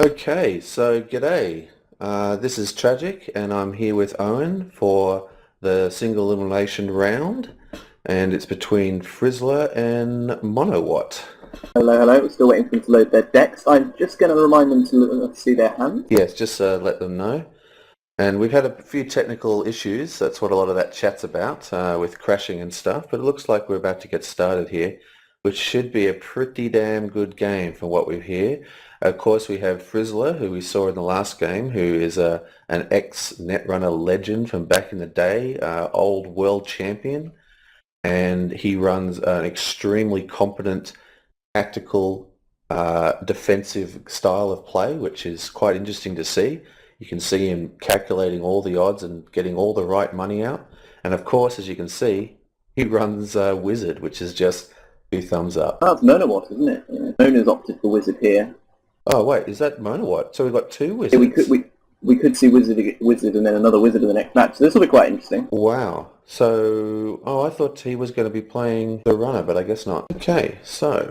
Okay, so g'day. This is Tragic, and I'm here with Owen for the single elimination round, and it's between Frizzler and MonoWhat. Hello, hello. We're still waiting for them to load their decks. I'm just going to remind them to see their hands. Yes, just let them know. And we've had a few technical issues. That's what a lot of that chat's about, with crashing and stuff. But it looks like we're about to get started here, which should be a pretty damn good game from what we hear. Of course, we have Frizzler, who we saw in the last game, who is an ex-Netrunner legend from back in the day, old world champion. And he runs an extremely competent tactical defensive style of play, which is quite interesting to see. You can see him calculating all the odds and getting all the right money out. And of course, as you can see, he runs Wizard, which is just 2 thumbs up. Oh, it's MonoWhat, isn't it? Yeah. Mona's opted for Wizard here. Oh wait, is that MonoWhat? So we've got 2 Wizards. Yeah, we could see Wizard and then another Wizard in the next match. So this will be quite interesting. Wow. So, I thought he was going to be playing the runner, but I guess not. Okay, so.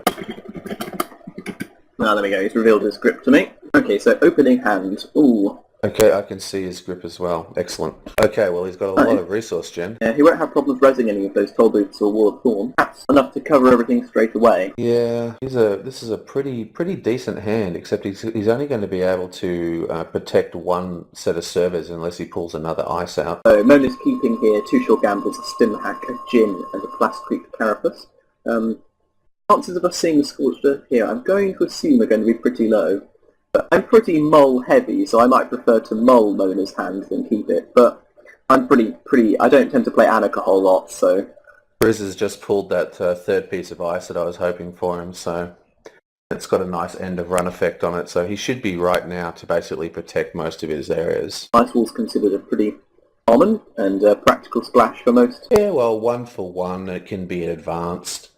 There we go. He's revealed his grip to me. Okay, so opening hand. Ooh. Okay, I can see his grip as well. Excellent. Okay, well, he's got a lot of resource gen. Yeah, he won't have problems resing any of those Toll Boots or Wall of Thorn. That's enough to cover everything straight away. Yeah, this is a pretty decent hand, except he's only going to be able to protect one set of servers unless he pulls another ice out. So Mona's keeping here 2 short gambles, a Stim Hack, a Djinn, and a Class Creep Carapace. Chances of us seeing the Scorched Earth here, I'm going to assume are going to be pretty low. But I'm pretty mull heavy, so I might prefer to mull Mona's hand than keep it. But I'm pretty. I don't tend to play Anik a whole lot, so. Briz has just pulled that third piece of ice that I was hoping for him, so it's got a nice end of run effect on it. So he should be right now to basically protect most of his areas. Ice Wall's considered a pretty common and practical splash for most. Yeah, well, 1 for 1, it can be advanced.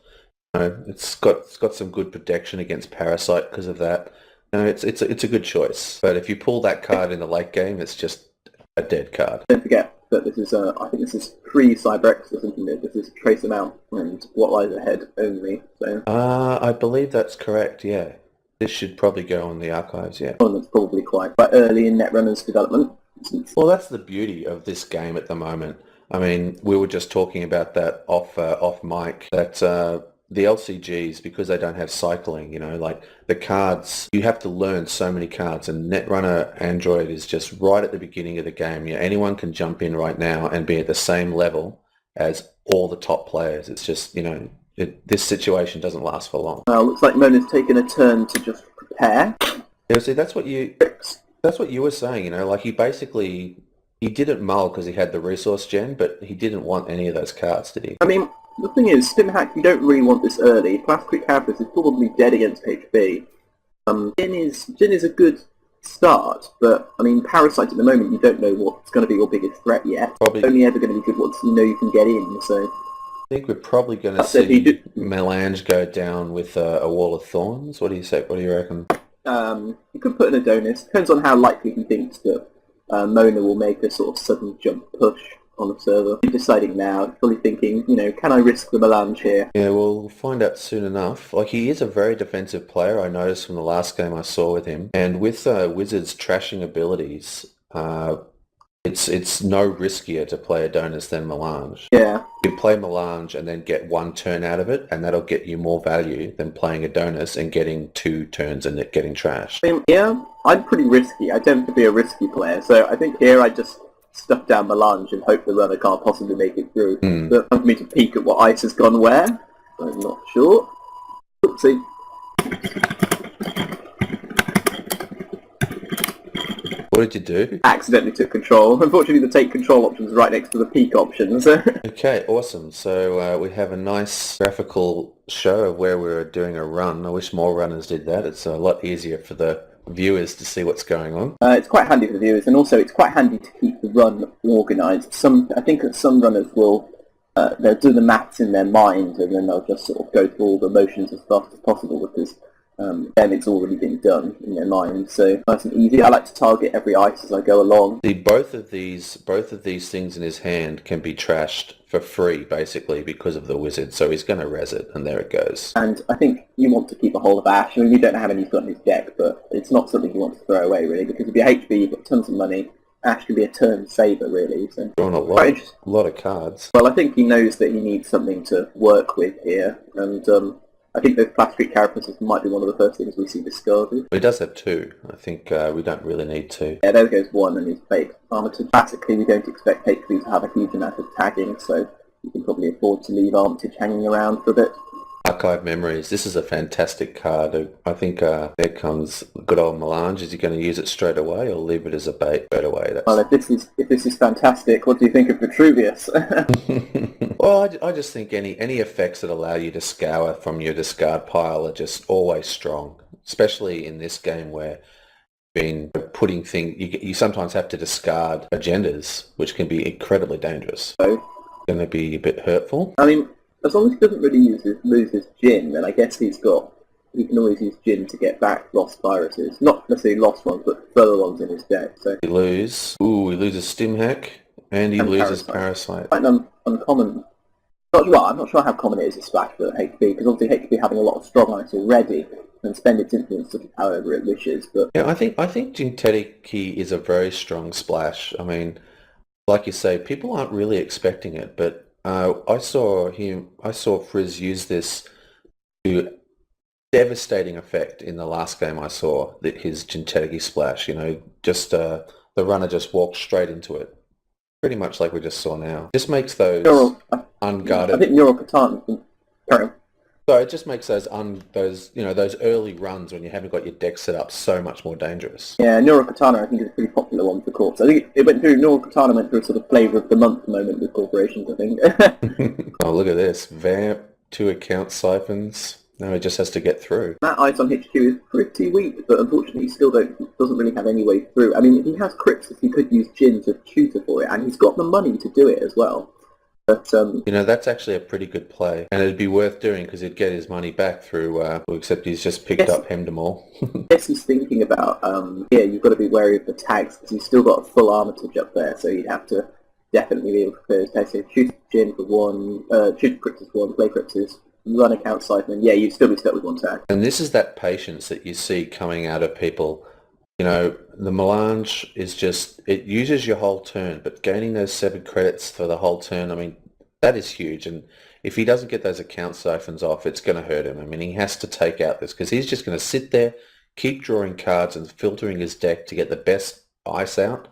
It's got some good protection against Parasite because of that. It's a good choice, but if you pull that card in the late game, it's just a dead card. Don't forget that this is, I think this is pre-Cybrex, isn't it? This is Trace Amount and What Lies Ahead only, so. I believe that's correct, yeah. This should probably go on the archives, yeah. One that's probably quite early in Netrunner's development. Well, that's the beauty of this game at the moment. I mean, we were just talking about that off mic, that the LCGs, because they don't have cycling, like the cards, you have to learn so many cards, and Netrunner Android is just right at the beginning of the game. Anyone can jump in right now and be at the same level as all the top players. It's just, this situation doesn't last for long. Looks like Mona's taken a turn to just prepare. Yeah, see, that's what you were saying, like he didn't mull because he had the resource gen, but he didn't want any of those cards, did he? I mean, the thing is, Stim Hack, you don't really want this early. Class Creep Carapace is probably dead against HB. Djinn is a good start, but, I mean, Parasite at the moment, you don't know what's going to be your biggest threat yet. Probably. It's only ever going to be good once you know you can get in, so. I think we're probably going to see Melange go down with a Wall of Thorns. What do you say? What do you reckon? You could put in Adonis. Depends on how likely he thinks that Mona will make a sort of sudden jump push on the server. He's deciding now, probably thinking, can I risk the Melange here? Yeah, we'll find out soon enough. Like, he is a very defensive player, I noticed from the last game I saw with him. And with Wizard's trashing abilities, it's no riskier to play Adonis than Melange. Yeah. You play Melange and then get 1 turn out of it, and that'll get you more value than playing Adonis and getting 2 turns and it getting trashed. I mean, yeah, I'm pretty risky. I tend to be a risky player, so I think here I just stuff down Melange and hope the runner can't possibly make it through. But for me to peek at what ice has gone where, I'm not sure. Oopsie. What did you do? Accidentally took control. Unfortunately, the take control option is right next to the peek options. Okay, awesome. So we have a nice graphical show of where we're doing a run. I wish more runners did that. It's a lot easier for the viewers to see what's going on. It's quite handy for the viewers, and also it's quite handy to keep the run organised. I think that some runners will they'll do the maths in their mind, and then they'll just sort of go through all the motions as fast as possible, because then it's already been done in their mind. So nice and easy. I like to target every ice as I go along. Both of these things in his hand can be trashed for free, basically, because of the wizard. So he's going to res it, and there it goes. And I think you want to keep a hold of Ash. I mean, we don't know how many he's got in his deck, but it's not something you want to throw away, really, because if you're HB, you've got tons of money. Ash can be a turn saver, really. So Drawing a lot of cards. Well, I think he knows that he needs something to work with here, and I think those plastic carapaces might be one of the first things we see discarded. He does have two. I think we don't really need two. Yeah, there goes one, and his fake Armitage. Classically, we don't expect HB to have a huge amount of tagging, so you can probably afford to leave Armitage hanging around for a bit. Archive Memories. This is a fantastic card. I think there comes good old Melange. Is he going to use it straight away or leave it as a bait straight away? Well, if this is fantastic, what do you think of Vitruvius? Well, I just think any effects that allow you to scour from your discard pile are just always strong, especially in this game where been putting things. You sometimes have to discard agendas, which can be incredibly dangerous. So, going to be a bit hurtful. I mean, as long as he doesn't really lose his Jin, then I guess he can always use Jin to get back lost viruses. Not necessarily lost ones, but further ones in his deck. So He loses Stimhack, and he loses Parasite. Quite an uncommon. I'm not sure how common it is to splash for HB, because obviously HB having a lot of strong ice already and spend its influence sort of however it wishes. But yeah, I think Jintetiki is a very strong splash. I mean, like you say, people aren't really expecting it, but I saw Frizz use this to devastating effect in the last game I saw, his Jintetiki splash, just the runner just walked straight into it. Pretty much like we just saw now. Just makes those unguarded. I think Neural Katana. So it just makes those early runs when you haven't got your deck set up so much more dangerous. Yeah, Neural Katana I think is a pretty popular one for corps. I think Neural Katana went through a sort of flavour of the month moment with corporations, I think. Oh, look at this. Vamp, 2 account siphons. No, it just has to get through. That ice on HQ is pretty weak, but unfortunately he still doesn't really have any way through. I mean, he has Crypts, he could use Jin to tutor for it, and he's got the money to do it as well. But that's actually a pretty good play, and it'd be worth doing because he'd get his money back through. Except he's just picked up Hemdemol. I guess he's thinking about you've got to be wary of the tags because he's still got a full Armitage up there, so he'd have to definitely be able to clear his tags. So shoot Jin for one, shoot Crypts for one, play Crypts, run account siphon. Yeah, you'd still be stuck with one tag. And this is that patience that you see coming out of people. The Melange is just, it uses your whole turn, but gaining those 7 credits for the whole turn, I mean, that is huge. And if he doesn't get those account siphons off, it's going to hurt him. I mean, he has to take out this because he's just going to sit there, keep drawing cards and filtering his deck to get the best ice out.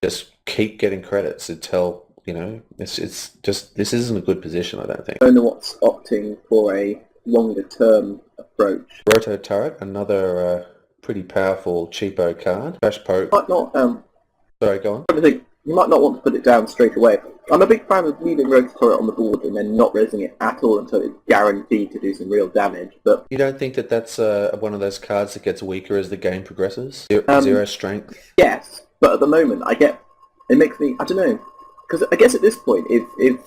Just keep getting credits until, it's just, this isn't a good position, I don't think. MonoWhat's opting for a longer term approach. Roto Turret, another pretty powerful cheapo card. Crash Poke. Might not. Sorry, go on. I think you might not want to put it down straight away. I'm a big fan of leaving Roto Turret on the board and then not resing it at all until it's guaranteed to do some real damage. But you don't think that that's one of those cards that gets weaker as the game progresses? Zero strength. Yes, but at the moment it makes me, I don't know, because I guess at this point, if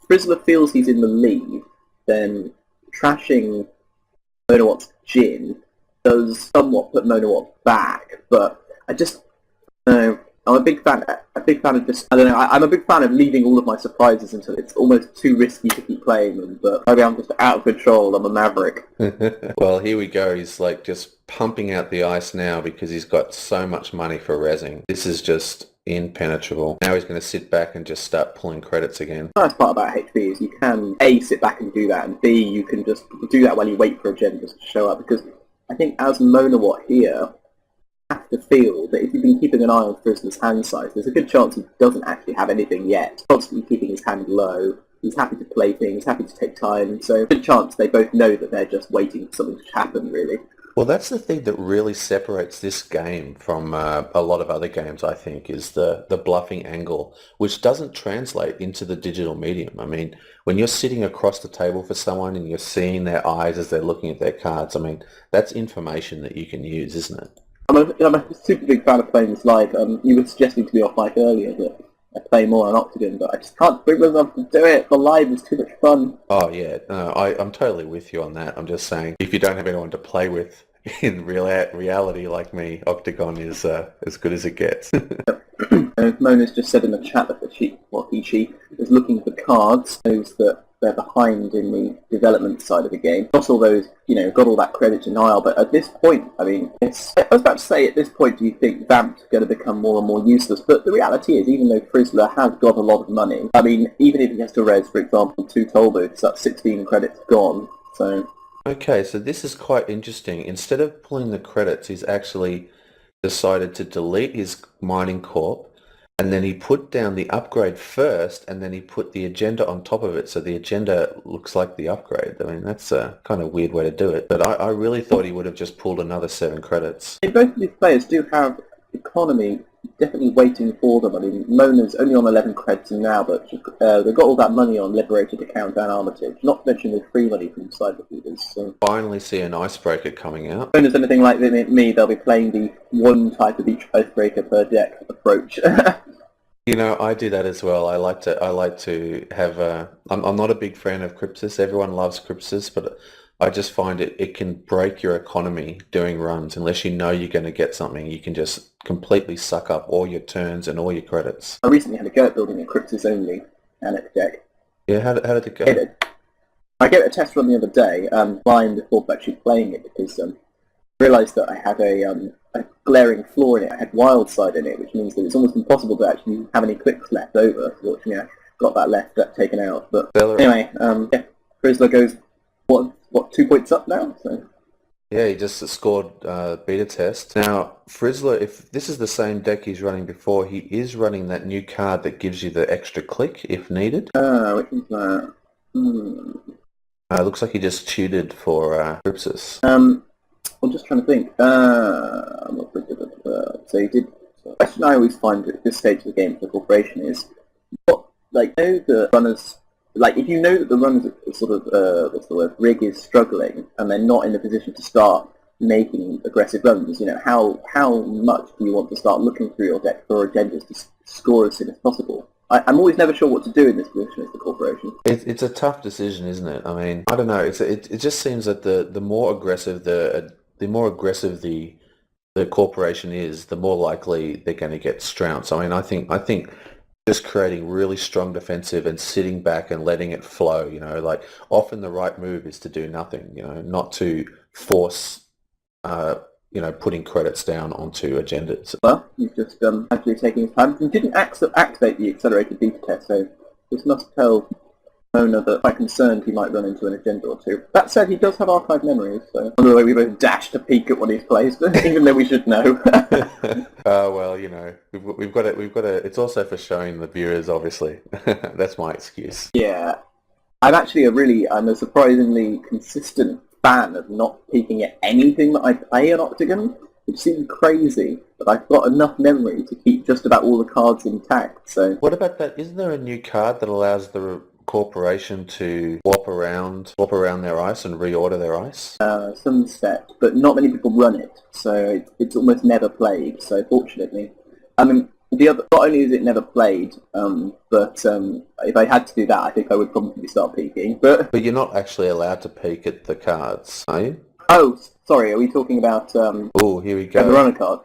Frizzler feels he's in the lead, then trashing MonoWhat's Jin does somewhat put MonoWhat back, but I just, I'm a big fan of just, I don't know, I'm a big fan of leaving all of my surprises until it's almost too risky to keep playing them, but maybe I'm just out of control, I'm a maverick. Well, here we go, he's like just pumping out the ice now because he's got so much money for rezzing. This is just impenetrable. Now he's going to sit back and just start pulling credits again. The nice part about HB is you can A, sit back and do that, and B, you can just do that while you wait for agendas to show up, because I think as MonoWhat here, you have to feel that if you've been keeping an eye on Frizzler's hand size, there's a good chance he doesn't actually have anything yet. Constantly keeping his hand low, he's happy to play things, happy to take time, so good chance they both know that they're just waiting for something to happen, really. Well, that's the thing that really separates this game from a lot of other games, I think, is the bluffing angle, which doesn't translate into the digital medium. I mean, when you're sitting across the table for someone and you're seeing their eyes as they're looking at their cards, I mean, that's information that you can use, isn't it? I'm a super big fan of playing this live. You were suggesting to me off mic earlier that I play more on Octagon, but I just can't bring myself to do it. The live is too much fun. Oh, yeah. No, I'm totally with you on that. I'm just saying, if you don't have anyone to play with in reality, like me, Octagon is as good as it gets. Mona's just said in the chat that she is looking for cards, knows that they're behind in the development side of the game. Not all those, got all that credit denial, but at this point, I mean, I was about to say, at this point, do you think Vamp's going to become more and more useless? But the reality is, even though Frizzler has got a lot of money, I mean, even if he has to res, for example, 2 toll booths, that's 16 credits gone, so... Okay, so this is quite interesting. Instead of pulling the credits, he's actually decided to delete his mining corp, and then he put down the upgrade first, and then he put the agenda on top of it, so the agenda looks like the upgrade. I mean, that's a kind of weird way to do it, but I really thought he would have just pulled another 7 credits. Both of these players do have economy definitely waiting for them. I mean, Mona's only on 11 credits now, but they've got all that money on Liberated Account and Armitage, not to mention the free money from Cyber Feeders. So. Finally see an icebreaker coming out. Mona's anything like me, they'll be playing the one type of each icebreaker per deck approach. I do that as well. I like to have I'm not a big fan of Crypsis. Everyone loves Crypsis, but I just find it can break your economy doing runs. Unless you know you're going to get something, you can just completely suck up all your turns and all your credits. I recently had a go at building a Crypsis only Annex deck. Yeah, how did it go? I gave it a test run the other day, blind before actually playing it, because I realised that I had a glaring flaw in it. I had wild side in it, which means that it's almost impossible to actually have any clicks left over. Fortunately, I got that taken out. But anyway, Frizzler goes, what, 2 points up now? So. Yeah, he just scored beta test. Now, Frizzler, if this is the same deck he's running before, he is running that new card that gives you the extra click if needed. Which is that? Looks like he just tutored for Crypsis. I'm just trying to think. I'm not pretty good at so he did. The question I always find at this stage of the game for the corporation is, know the runners, if you know that the runners sort of, what's the word, rig is struggling, and they're not in a position to start making aggressive runs, how much do you want to start looking through your deck for agendas to score as soon as possible? I'm always never sure what to do in this position as the corporation. It's a tough decision, isn't it? I mean, I don't know. It just seems that the more aggressive the corporation is, the more likely they're going to get trounced. I mean, I think just creating really strong defensive and sitting back and letting it flow. Often the right move is to do nothing. Not to force. Putting credits down onto agendas. Well, he's just actually taking his time. He didn't activate the accelerated beta test, so this must tell Mona that quite concerned he might run into an agenda or two. That said, he does have archive memories, so on the way we both dash to peek at what he's placed, even though we should know. Well, we've got it. It's also for showing the viewers, obviously. That's my excuse. Yeah, I'm a surprisingly consistent fan of not peeking at anything that I play in Octagon, which seems crazy, but I've got enough memory to keep just about all the cards intact, so... What about that? Isn't there a new card that allows the corporation to swap around their ice and reorder their ice? Some set, but not many people run it, so it's almost never played, so fortunately. I mean, not only is it never played, but if I had to do that, I think I would probably start peeking. But you're not actually allowed to peek at the cards, are you? Oh, sorry. Are we talking about? Oh, here we go. The runner card.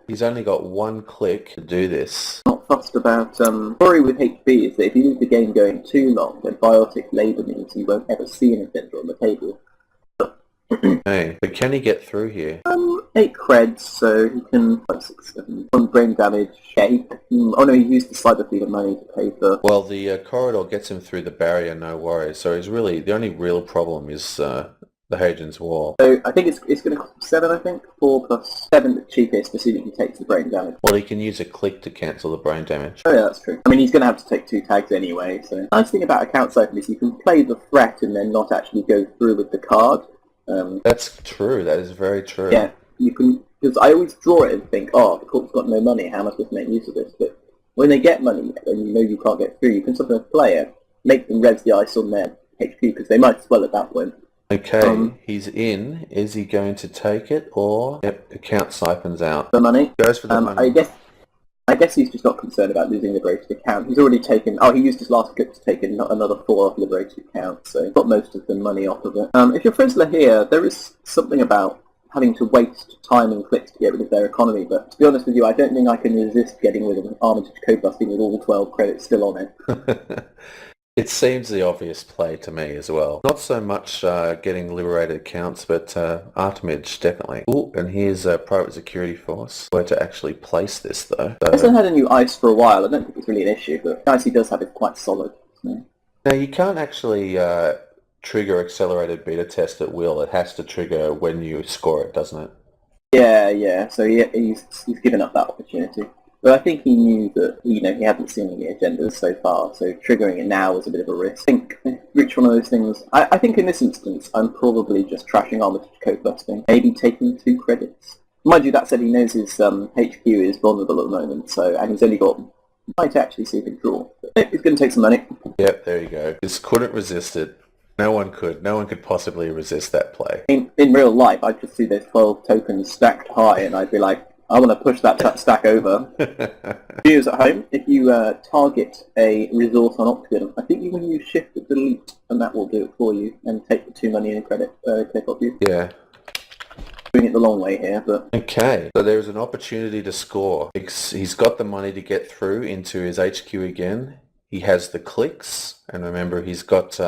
He's only got 1 click to do this. Not fussed about. Story with HP is that if you leave the game going too long, then biotic labour means you won't ever see an agenda on the table. Hey, but can he get through here? 8 creds, so he can 6, 7. 1 brain damage. Yeah, he used the cyber feeder money to pay for. Well, the corridor gets him through the barrier, no worries. So he's really the only real problem is the Hadrian's Wall. So I think it's going to cost 7. I think 4 plus 7 the cheapest, assuming he takes the brain damage. Well, he can use a click to cancel the brain damage. Oh yeah, that's true. I mean, he's going to have to take 2 tags anyway. So the nice thing about account siphon is you can play the threat and then not actually go through with the card. That's true. That is very true. Yeah, you can, because I always draw it and think, oh, the corp's got no money, how am I supposed to make use of this? But when they get money and you know you can't get through, you can sometimes player make them res the ice on their HP, because they might as well at that point. Okay, he's in. Is he going to take it, or account siphons out? The money? Goes for the money. I I guess he's just not concerned about losing liberated account. He's already taken... Oh, he used his last clip to take another 4 off liberated account, so got most of the money off of it. If you're Frizzler here, there is something about having to waste time and clicks to get rid of their economy, but to be honest with you, I don't think I can resist getting rid of an Armitage code busting with all 12 credits still on it. It seems the obvious play to me as well. Not so much getting liberated accounts, but Armitage definitely. Oh, and here's a private security force. Where to actually place this though? I hasn't had a new ICE for a while. I don't think it's really an issue, but the ICE he does have is quite solid. So. Now you can't actually trigger accelerated beta test at will. It has to trigger when you score it, doesn't it? Yeah. So he's given up that opportunity. But I think he knew that he hadn't seen any agendas so far, so triggering it now was a bit of a risk. I think which one of those things. I think in this instance, I'm probably just trashing Armitage code busting, maybe taking 2 credits. Mind you, that said, he knows his HQ is vulnerable at the moment, and he's only got. Might actually see if he can draw. But he's going to take some money. Yep, there you go. Just couldn't resist it. No one could. No one could possibly resist that play. In real life, I'd just see those 12 tokens stacked high, and I'd be like, I want to push that stack over. Viewers at home, if you target a resource on Octagon, I think you can use Shift or Delete, and that will do it for you, and take the 2 money in credit clip off you. Yeah. Doing it the long way here, but... Okay, so there's an opportunity to score. He's got the money to get through into his HQ again. He has the clicks, and remember, he's got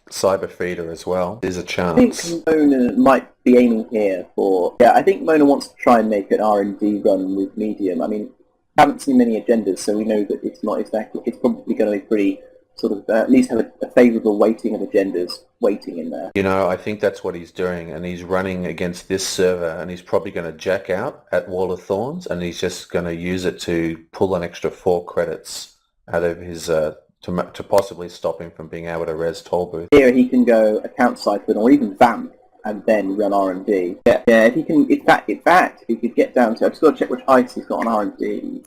Cyber Feeder as well. There's a chance. I think Mona might be aiming here for... Yeah, I think Mona wants to try and make an R&D run with Medium. I mean, haven't seen many agendas, so we know that it's not exactly... It's probably going to be pretty... sort of at least have a favourable weighting of agendas waiting in there. You know, I think that's what he's doing, and he's running against this server, and he's probably going to jack out at Wall of Thorns, and he's just going to use it to pull an extra 4 credits out of his... to possibly stop him from being able to res Tollbooth. Here he can go account siphon or even vamp and then run R&D. Yeah, if he can, in fact, if he could get down to... I've just got to check which ice he's got on R&D.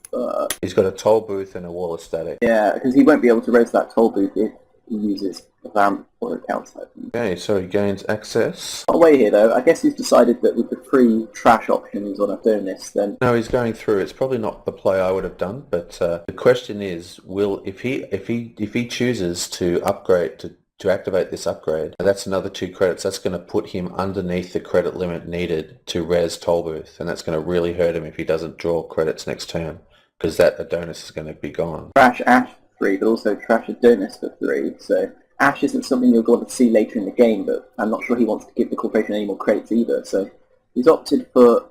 He's got a Tollbooth and a Wall of Static. Yeah, because he won't be able to res that Tollbooth if he uses a vamp or account siphon. Okay, so he gains access. Not away here though. I guess he's decided that with the free trash options on Adonis, then... No, he's going through. It's probably not the play I would have done, but the question is, if he chooses to upgrade to activate this upgrade, that's another 2 credits. That's going to put him underneath the credit limit needed to res Tollbooth, and that's going to really hurt him if he doesn't draw credits next turn, because that Adonis is going to be gone. Trash Ash for 3, but also trash Adonis for 3, so... Ash isn't something you're going to see later in the game, but I'm not sure he wants to give the corporation any more credits either, so he's opted for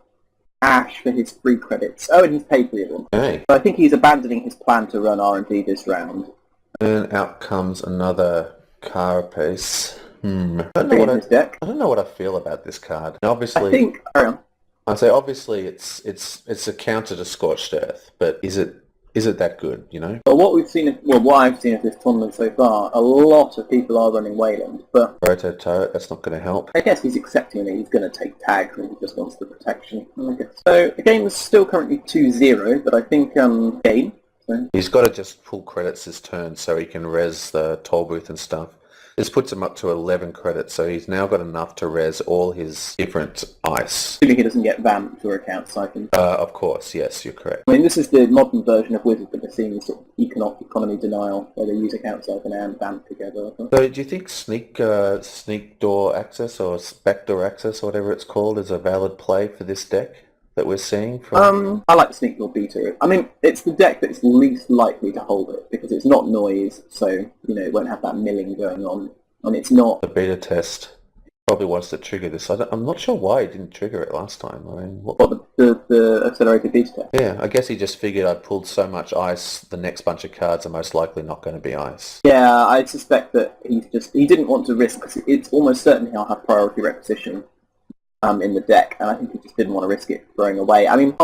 Ash for his 3 credits. Oh, and he's paid for the other one. Okay. So I think he's abandoning his plan to run R&D this round. And out comes another Carapace. I don't know what I feel about this card. Obviously, I think... Carry on. I'd say obviously it's a counter to Scorched Earth, but is it that good, you know? Well, what I've seen of this tournament so far, a lot of people are running Wayland, but... Proto Turret, that's not going to help. I guess he's accepting that he's going to take tags and he just wants the protection, I guess. So the game is still currently 2-0, but I think game. So. He's got to just pull credits this turn so he can res the Tollbooth and stuff. This puts him up to 11 credits, so he's now got enough to res all his different ice. Assuming he doesn't get vamped or account siphoned. Of course, yes, you're correct. I mean, this is the modern version of Wizard that we're seeing, sort of economy denial, where they use account siphon and vamp together. So do you think sneak door access or backdoor access or whatever it's called is a valid play for this deck that we're seeing? I like the sneak door beta. I mean, it's the deck that's least likely to hold it because it's not noise, so it won't have that milling going on, and it's not the beta test. Probably wants to trigger this. I'm not sure why he didn't trigger it last time. I mean, the accelerated beta test. Yeah, I guess he just figured I pulled so much ice, the next bunch of cards are most likely not going to be ice. Yeah, I suspect that he didn't want to risk, because it's almost certain he'll have priority requisition in the deck, and I think he just didn't want to risk it throwing away. I mean,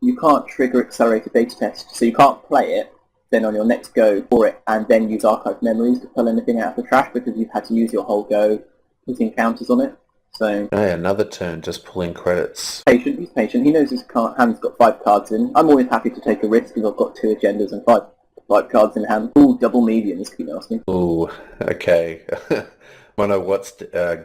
you can't trigger accelerated beta test, so you can't play it, then on your next go for it, and then use archive memories to pull anything out of the trash, because you've had to use your whole go putting counters on it. So hey, another turn just pulling credits. He's patient. He knows his hand's got 5 cards in. I'm always happy to take a risk if I've got 2 agendas and 5 cards in hand. Ooh, double mediums, keep asking. Ooh, okay. MonoWhat's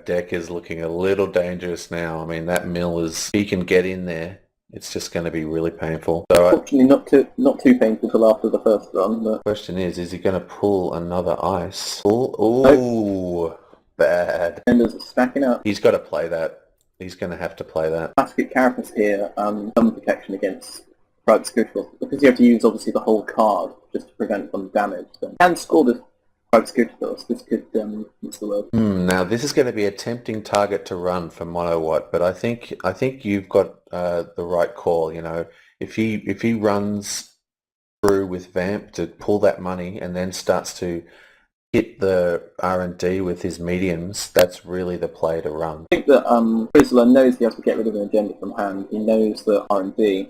deck is looking a little dangerous now. I mean, that mill he can get in there It's just going to be really painful. So Fortunately, not too painful till after the first run. But... the question is he going to pull another ice? Ooh, bad. Defenders are stacking up. He's got to play that. He's going to have to play that. Classic carapace here, some protection against private security because you have to use obviously the whole card just to prevent some damage. So you can score this private security force. This could use the world. Now this is going to be a tempting target to run for MonoWhat, but I think you've got the right call. You know, if he runs through with Vamp to pull that money and then starts to hit the R&D with his mediums, that's really the play to run. I think that Frizzler knows he has to get rid of an agenda from hand. He knows the R&D.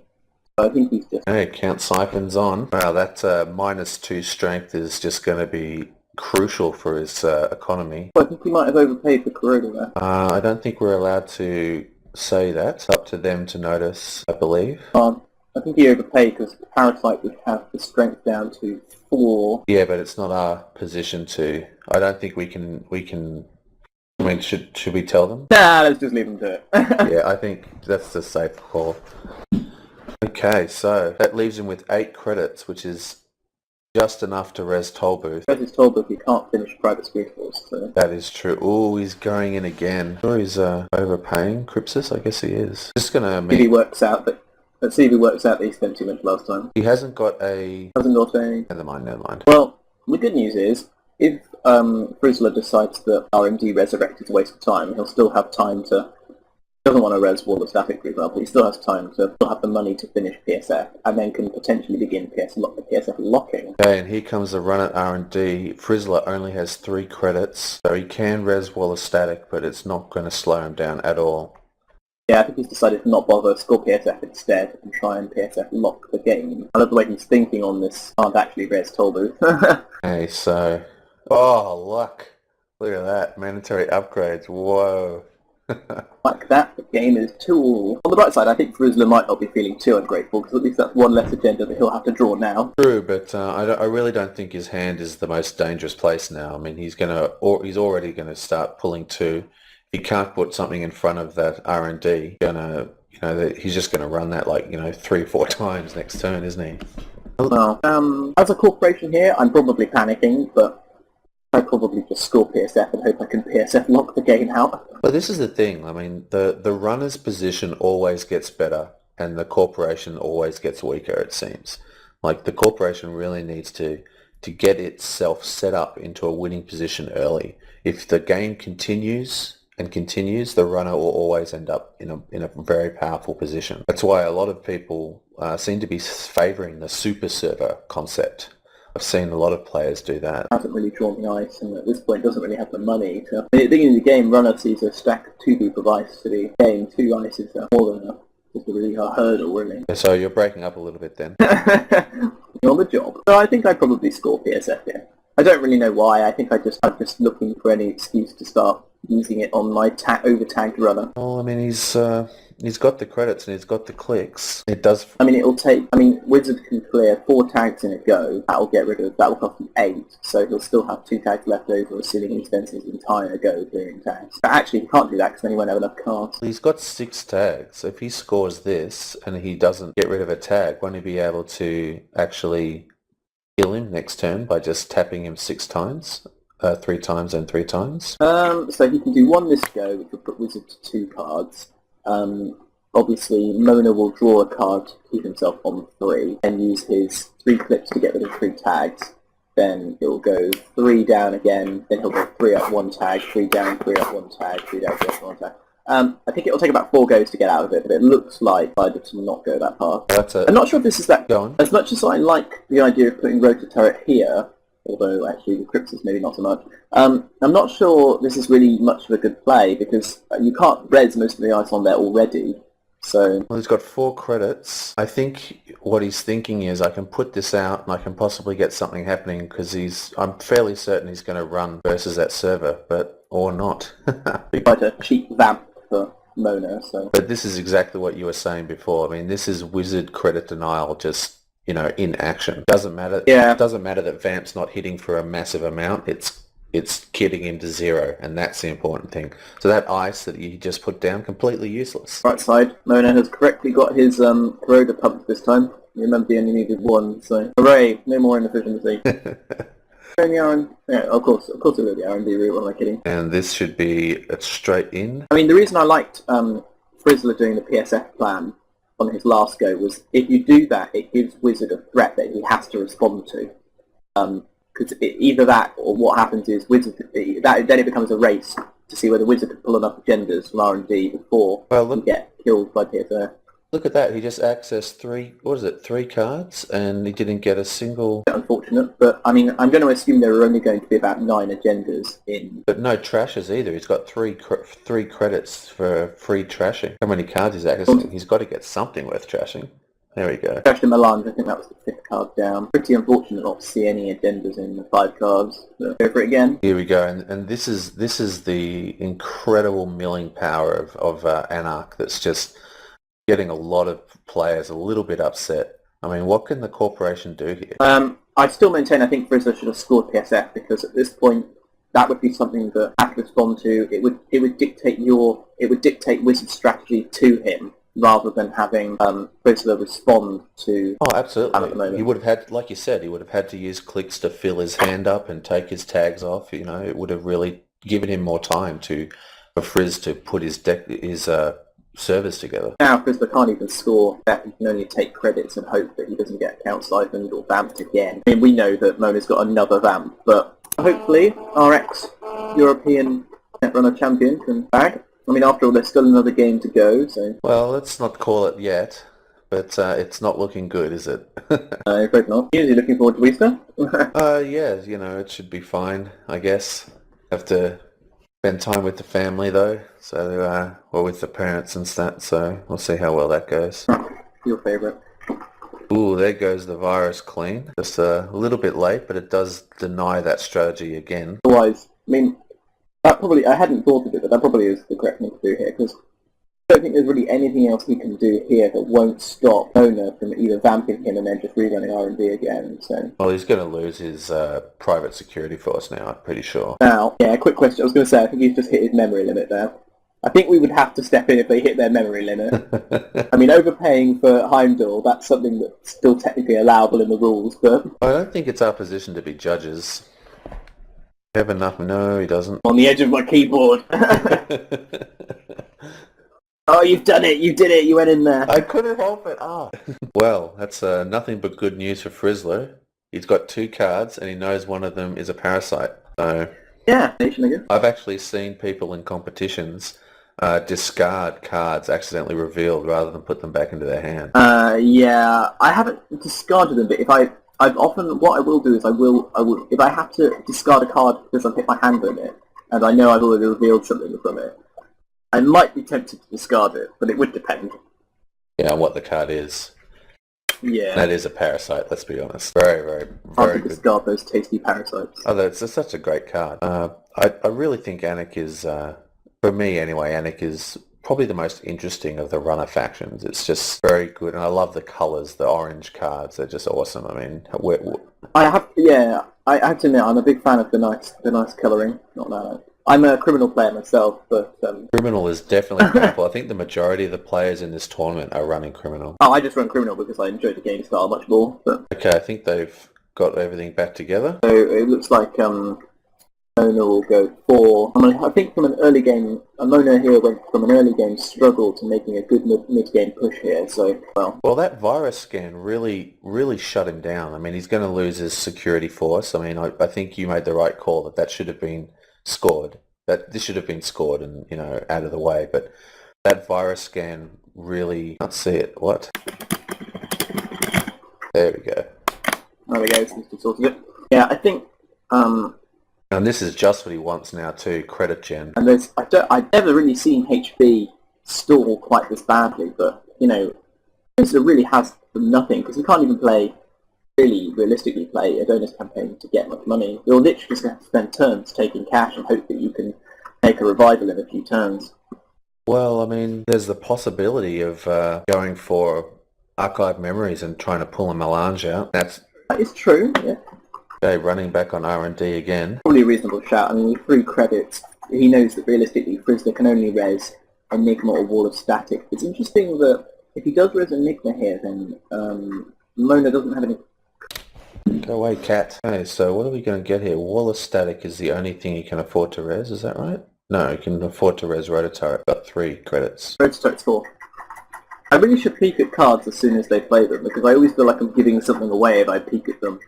So I think he's just... Hey, Count Siphon's on. Wow, that -2 strength is just going to be crucial for his economy. Well, I think he might have overpaid for Corona there. I don't think we're allowed to say that. It's up to them to notice, I believe. I think he overpaid because Parasite would have the strength down to 4. Yeah, but it's not our position to. I don't think we can. I mean, should we tell them? Nah, let's just leave him to it. Yeah, I think that's the safe call. Okay, so that leaves him with 8 credits, which is just enough to res Tollbooth. Res his Tollbooth, he can't finish Private Security Force. So. That is true. Ooh, he's going in again. Sure, he's overpaying Crypsis. I guess he is. Just gonna mean... If he works out that. Let's see if he works out that he spent too much last time. He hasn't got a... Hasn't got a... Never mind. Well, the good news is, if Frizzler decides that R&D Resurrect is a waste of time, he'll still have time to... He doesn't want to res Wall of Static, for example. He still has time to still have the money to finish PSF, and then can potentially begin PSF locking. Okay, and here comes the run at R&D. Frizzler only has 3 credits, so he can res Wall of Static, but it's not going to slow him down at all. Yeah, I think he's decided to not bother, score PSF instead, and try and PSF lock the game. I love the way he's thinking on this. Can't actually res Tollbooth. Okay, so... Oh, luck. Look at that. Mandatory upgrades. Whoa. Like that, the game is 2-all. On the bright side, I think Frizzler might not be feeling too ungrateful, because at least that's one less agenda that he'll have to draw now. True, but I really don't think his hand is the most dangerous place now. I mean, he's already going to start pulling 2. He can't put something in front of that R&D. He's just going to run that 3 or 4 times next turn, isn't he? Well, as a corporation here, I'm probably panicking, but I probably just score PSF and hope I can PSF lock the game out. But this is the thing. I mean, the runner's position always gets better, and the corporation always gets weaker. It seems like the corporation really needs to get itself set up into a winning position early. If the game continues, the runner will always end up in a very powerful position. That's why a lot of people seem to be favouring the super server concept. I've seen a lot of players do that. Hasn't really drawn the ice, and at this point doesn't really have the money to... At the beginning of the game, runner sees a stack of 2 deep of ice to the game. 2 ices are more than enough. It's a really hard hurdle, really. So you're breaking up a little bit then. You're on the job. So I think I'd probably score PSF here. I don't really know why. I think I'm just looking for any excuse to start using it on my over-tagged runner. Well, I mean, he's got the credits and he's got the clicks. It does... I mean, Wizard can clear 4 tags in a go. That will cost him 8, so he'll still have 2 tags left over, assuming he spends his entire go clearing tags. But actually, he can't do that because then he won't have enough cards. He's got 6 tags. If he scores this and he doesn't get rid of a tag, won't he be able to actually kill him next turn by just tapping him 6 times? 3 times and 3 times? So he can do 1 this go, which will put Wizard to 2 cards. Obviously, Mona will draw a card to keep himself on 3, and use his 3 clips to get rid of 3 tags. Then it will go 3 down again, then he'll go 3 up 1 tag, 3 down, 3 up 1 tag, 3 down, 3 up 1 tag. I think it will take about 4 goes to get out of it, but it looks like I decided to not go that path. I'm not sure if this is that... Go on. As much as I like the idea of putting Rotor Turret here, although actually the Crypsis maybe not so much, I'm not sure this is really much of a good play, because you can't res most of the ice on there already. So... Well, he's got 4 credits. I think what he's thinking is I can put this out and I can possibly get something happening, because I'm fairly certain he's going to run versus that server, or not. Quite a cheap vamp for Mona, so... But this is exactly what you were saying before. I mean, this is Wizard credit denial just... in action. Doesn't matter. Yeah. It doesn't matter that Vamp's not hitting for a massive amount. It's it's kitting him to 0, and that's the important thing. So that ice that you just put down, completely useless. Right side, Mona has correctly got his corroder pumped this time. You remember he only needed 1, so hooray, no more inefficiency. Yeah, of course it will be R&D route, what am I kidding? And this should be a straight in. I mean, the reason I liked Frizzler doing the PSF plan on his last go was if you do that, it gives Wizard a threat that he has to respond to. Because either that or what happens is Wizard, then it becomes a race to see whether Wizard can pull enough agendas from R&D before he get killed by PSF. Look at that, he just accessed 3 cards, and he didn't get a single... Unfortunate, but I mean, I'm going to assume there are only going to be about 9 agendas in... But no trashes either, he's got 3 credits for free trashing. How many cards is accessing? He's got to get something worth trashing. There we go. Trashed in Milan, I think that was the 5th card down. Pretty unfortunate not to see any agendas in the 5 cards. So go for it again. Here we go, and this is the incredible milling power of Anarch that's just getting a lot of players a little bit upset. I mean, what can the corporation do here? I still maintain I think Frizzler should have scored PSF, because at this point that would be something that I could respond to. It would dictate Wizard's strategy to him, rather than having Frizzler respond to... Oh, absolutely. At the moment. He would have had, like you said, he would have had to use clicks to fill his hand up and take his tags off. You know, it would have really given him more time for Frizz to put his servers together. Now Frizzler can't even score that. He can only take credits and hope that he doesn't get account siphoned or vamped again. I mean, we know that Mona's got another vamp, but hopefully our ex-European Netrunner champion can bag. I mean, after all, there's still another game to go, so... Well, let's not call it yet, but it's not looking good, is it? I afraid not. Is he looking forward to Easter? Yeah, you know, it should be fine, I guess. Have to spend time with the family, though, so, or with the parents and that, so we'll see how well that goes. Your favourite. Ooh, there goes the virus clean. Just a little bit late, but it does deny that strategy again. Otherwise, I mean... That probably, I hadn't thought of it, but that probably is the correct thing to do here, because I don't think there's really anything else he can do here that won't stop Mona from either vamping him and then just rerunning R&D again, so... Well, he's going to lose his private security force now, I'm pretty sure. Now, yeah, quick question. I was going to say, I think he's just hit his memory limit there. I think we would have to step in if they hit their memory limit. I mean, overpaying for Heimdall, that's something that's still technically allowable in the rules, but... I don't think it's our position to be judges. Have enough? No, he doesn't. On the edge of my keyboard. Oh, you've done it! You did it! You went in there. I couldn't help it. Well, that's nothing but good news for Frizzler. He's got 2 cards, and he knows one of them is a parasite. So yeah, nation again. I've actually seen people in competitions discard cards accidentally revealed rather than put them back into their hand. Yeah, I haven't discarded them, but I've often, what I will do is I will, if I have to discard a card because I've hit my hand on it, and I know I've already revealed something from it, I might be tempted to discard it, but it would depend. Yeah, what the card is. Yeah. That is a parasite, let's be honest. Very, very, Hard very to good. discard those tasty parasites. Oh, that's such a great card. I really think Anik is, for me anyway, Anik is probably the most interesting of the runner factions. It's just very good, and I love the colours, the orange cards. They're just awesome. I mean, I have to admit, I'm a big fan of the nice colouring. Not that. I'm a criminal player myself, but... Criminal is definitely powerful. I think the majority of the players in this tournament are running Criminal. Oh, I just run Criminal because I enjoy the game style much more. But... Okay, I think they've got everything back together. So it looks like Mona will go 4. I think from an early game, Mona here went from an early game struggle to making a good mid-game push here, so, well... Well, that virus scan really shut him down. I mean, he's going to lose his security force. I mean, I think you made the right call that should have been scored. This should have been scored and, you know, out of the way, but that virus scan really... Can't see it. What? There we go. There we go, since we sorted it. Yeah, I think... And this is just what he wants now too, credit gen. And I've never really seen HB stall quite this badly, but, you know, Frizzler really has nothing, because he can't even realistically play a donors campaign to get much money. You're literally just going to have to spend turns taking cash and hope that you can make a revival in a few turns. Well, I mean, there's the possibility of going for archive memories and trying to pull a melange out. That is true, yeah. Okay, running back on R&D again. Probably a reasonable shout. I mean, with 3 credits, he knows that realistically Frizzler can only res Enigma or Wall of Static. It's interesting that if he does res Enigma here, then Mona doesn't have any... Go away, cat. Okay, so what are we going to get here? Wall of Static is the only thing he can afford to res, is that right? No, he can afford to res Rototurret. Got 3 credits. Rototurret's 4. I really should peek at cards as soon as they play them, because I always feel like I'm giving something away if I peek at them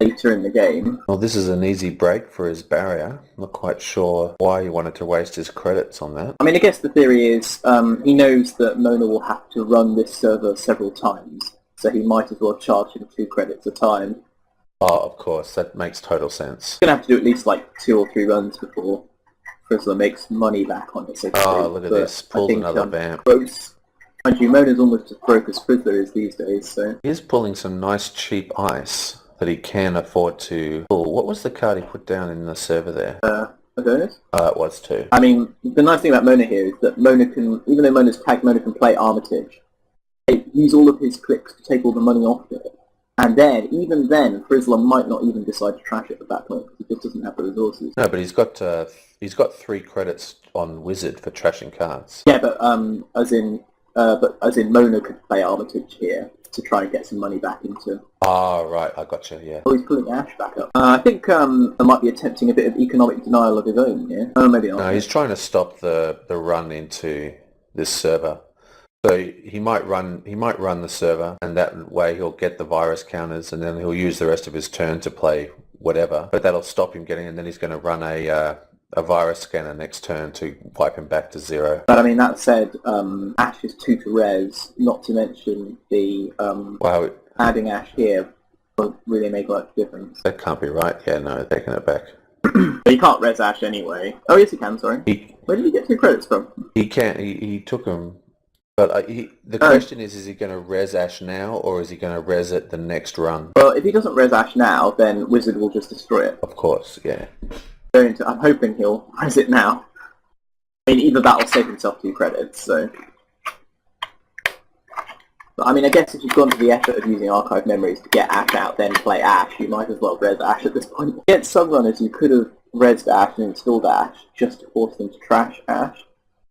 later in the game. Well, this is an easy break for his barrier. I'm not quite sure why he wanted to waste his credits on that. I mean, I guess the theory is he knows that Mona will have to run this server several times, so he might as well charge him 2 credits a time. Oh, of course, that makes total sense. He's going to have to do at least like 2 or 3 runs before Frizzler makes money back on it. So look at this. Pulled another vamp. Gross. Mind you, Mona's almost as broke as Frizzler is these days, so... He's pulling some nice cheap ice that he can afford to pull. What was the card he put down in the server there? Adonis? It was 2. I mean, the nice thing about Mona here is that Mona can, even though Mona's tagged, Mona can play Armitage, use all of his clicks to take all the money off it. And then, even then, Frizzler might not even decide to trash it at that point, because he just doesn't have the resources. No, but he's got 3 credits on Wizard for trashing cards. Yeah, but as in Mona could play Armitage here to try and get some money back into... Ah, right, I got you, yeah. Oh, he's pulling Ash back up. I think I might be attempting a bit of economic denial of his own, yeah? Oh, maybe not. No, he's trying to stop the run into this server. So he might run the server, and that way he'll get the virus counters, and then he'll use the rest of his turn to play whatever. But that'll stop him getting, and then he's going to run a virus scanner next turn to wipe him back to 0. But I mean, that said, Ash is 2 to res, not to mention the adding Ash here won't really make a lot of difference. That can't be right. Yeah, no, taking it back. But he can't res Ash anyway. Oh, yes, he can, sorry. Where did he get 2 credits from? He can't. He took them. But the question is he going to res Ash now, or is he going to res it the next run? Well, if he doesn't res Ash now, then Wizard will just destroy it. Of course, yeah. I'm hoping he'll res it now. I mean, either that or save himself 2 credits, so... But, I mean, I guess if you've gone to the effort of using archive memories to get Ash out, then play Ash, you might as well res Ash at this point. Against some runners, you could have resed Ash and installed Ash just to force them to trash Ash,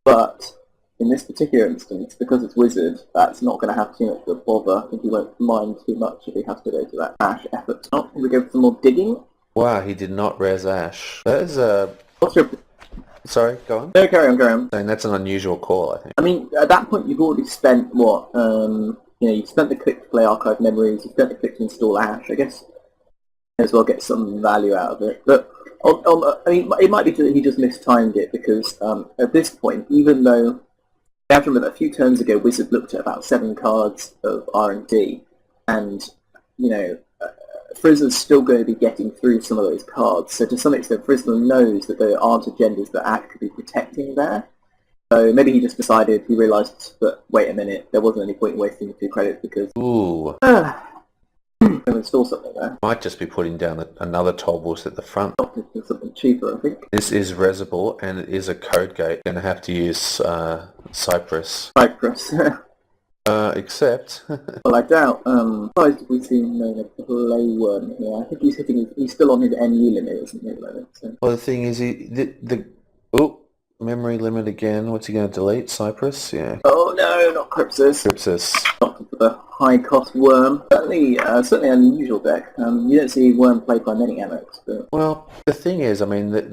but... in this particular instance, because it's Wizard, that's not going to have too much of a bother. I think he won't mind too much if he has to go to that Ash effort. Oh, here we go for some more digging. Wow, he did not res Ash. That is What's your... Sorry, go on. No, carry on. I mean, that's an unusual call, I think. I mean, at that point you've already spent, what, you've spent the click to play archive memories, you've spent the click to install Ash. I guess you may as well get some value out of it. But, I mean, it might be that he just mistimed it, because at this point, even though... I have to remember that a few turns ago, Wizard looked at about 7 cards of R&D, and, Frizzler's still going to be getting through some of those cards. So to some extent, Frizzler knows that there aren't agendas that Ash could be protecting there. So maybe he just decided, he realised that, wait a minute, there wasn't any point in wasting the 2 credits because... Ooh. Install something there. Might just be putting down another Tollboost at the front. Something cheaper, I think. This is resable, and it is a code gate. Going to have to use Cypress. Except... Well, I doubt. Surprised if we've seen play one here. I think he's still on his NU limit, isn't he, at the moment? So. Well, the thing is, memory limit again. What's he going to delete? Cypress? Yeah. Oh no, not Crypsis. Not for the high-cost Worm. Certainly an unusual deck. You don't see Worm played by many Amex, but... Well, the thing is, I mean, the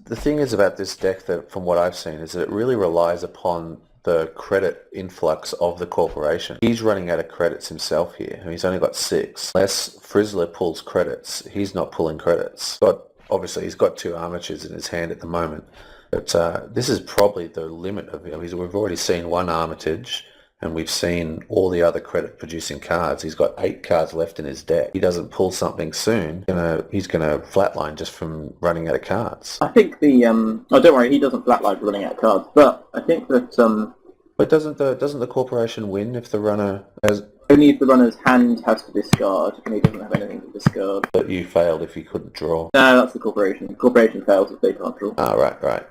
thing is about this deck that, from what I've seen, is that it really relies upon the credit influx of the corporation. He's running out of credits himself here. He's only got 6. Unless Frizzler pulls credits, he's not pulling credits. But obviously, he's got 2 armatures in his hand at the moment. But this is probably the limit of it. We've already seen 1 Armitage, and we've seen all the other credit-producing cards. He's got 8 cards left in his deck. He doesn't pull something soon, he's going to flatline just from running out of cards. I think the... Oh, don't worry, he doesn't flatline running out of cards. But I think that... But doesn't the corporation win if the runner has... Only if the runner's hand has to discard, and he doesn't have anything to discard. But you failed if you couldn't draw. No, that's the corporation. The corporation fails if they can't draw. Ah, right.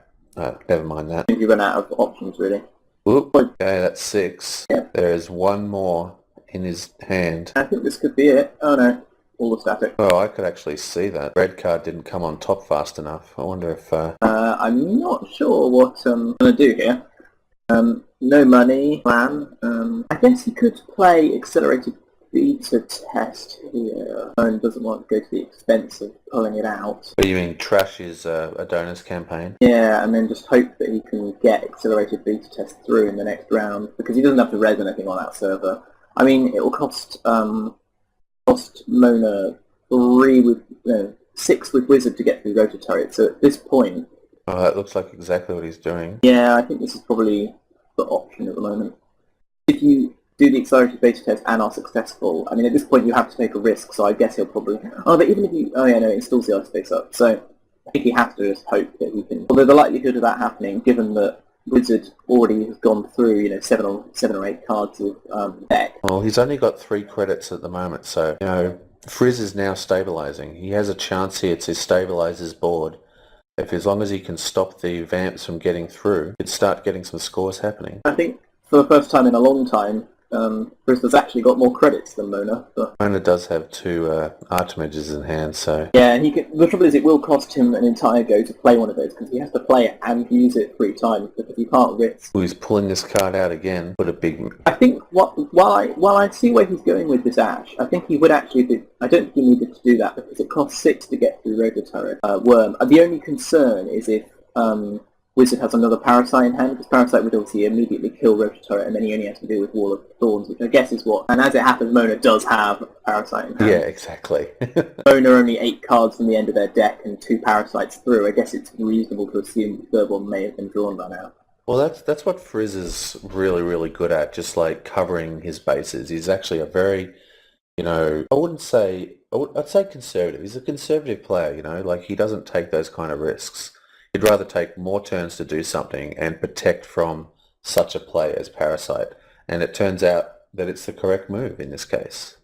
Never mind that. I think you run out of options, really. Whoop. Okay, that's 6. Yeah. There is 1 more in his hand. I think this could be it. Oh, no. all the static. Oh, I could actually see that. Red card didn't come on top fast enough. I wonder if... I'm not sure what I'm going to do here. No money, plan. I guess he could play accelerated beta test here. Owen doesn't want to go to the expense of pulling it out. What do you mean, trash is a donor's campaign? Yeah, and then just hope that he can get accelerated beta test through in the next round, because he doesn't have to res anything on that server. I mean, it will cost Mona 6 with Wizard to get through Rotor Turret, so at this point... Oh, that looks like exactly what he's doing. Yeah, I think this is probably the option at the moment. If you do the accelerated beta test and are successful, I mean, at this point you have to take a risk, so I guess he'll probably... Oh, but even if you... Oh yeah, no, it installs the ice space up, so I think he has to just hope that he can... Although the likelihood of that happening, given that Wizard already has gone through, 7 or 8 cards of deck. Well, he's only got 3 credits at the moment, so, Frizz is now stabilizing. He has a chance here to stabilize his board. If as long as he can stop the vamps from getting through, he'd start getting some scores happening. I think for the first time in a long time, Frizzler's actually got more credits than Mona. But... Mona does have 2 Artemages in hand, so... Yeah, and the trouble is it will cost him an entire go to play one of those, because he has to play it and use it 3 times, because he can't risk. He's pulling this card out again. Put a big... I think while I see where he's going with this Ash, I think he would actually do... I don't think he needed to do that, because it costs 6 to get through Rotor Turret. Worm. The only concern is if... Wizard has another Parasite in hand, because Parasite would obviously immediately kill Rotor Turret, and then he only has to deal with Wall of Thorns, which I guess is what... And as it happens, Mona does have Parasite in hand. Yeah, exactly. Mona only 8 cards from the end of their deck and 2 Parasites through. I guess it's reasonable to assume the third one may have been drawn by now. Well, that's what Frizz is really, really good at, just like covering his bases. He's actually a very, I'd say conservative. He's a conservative player, like he doesn't take those kind of risks. He'd rather take more turns to do something and protect from such a play as Parasite. And it turns out that it's the correct move in this case.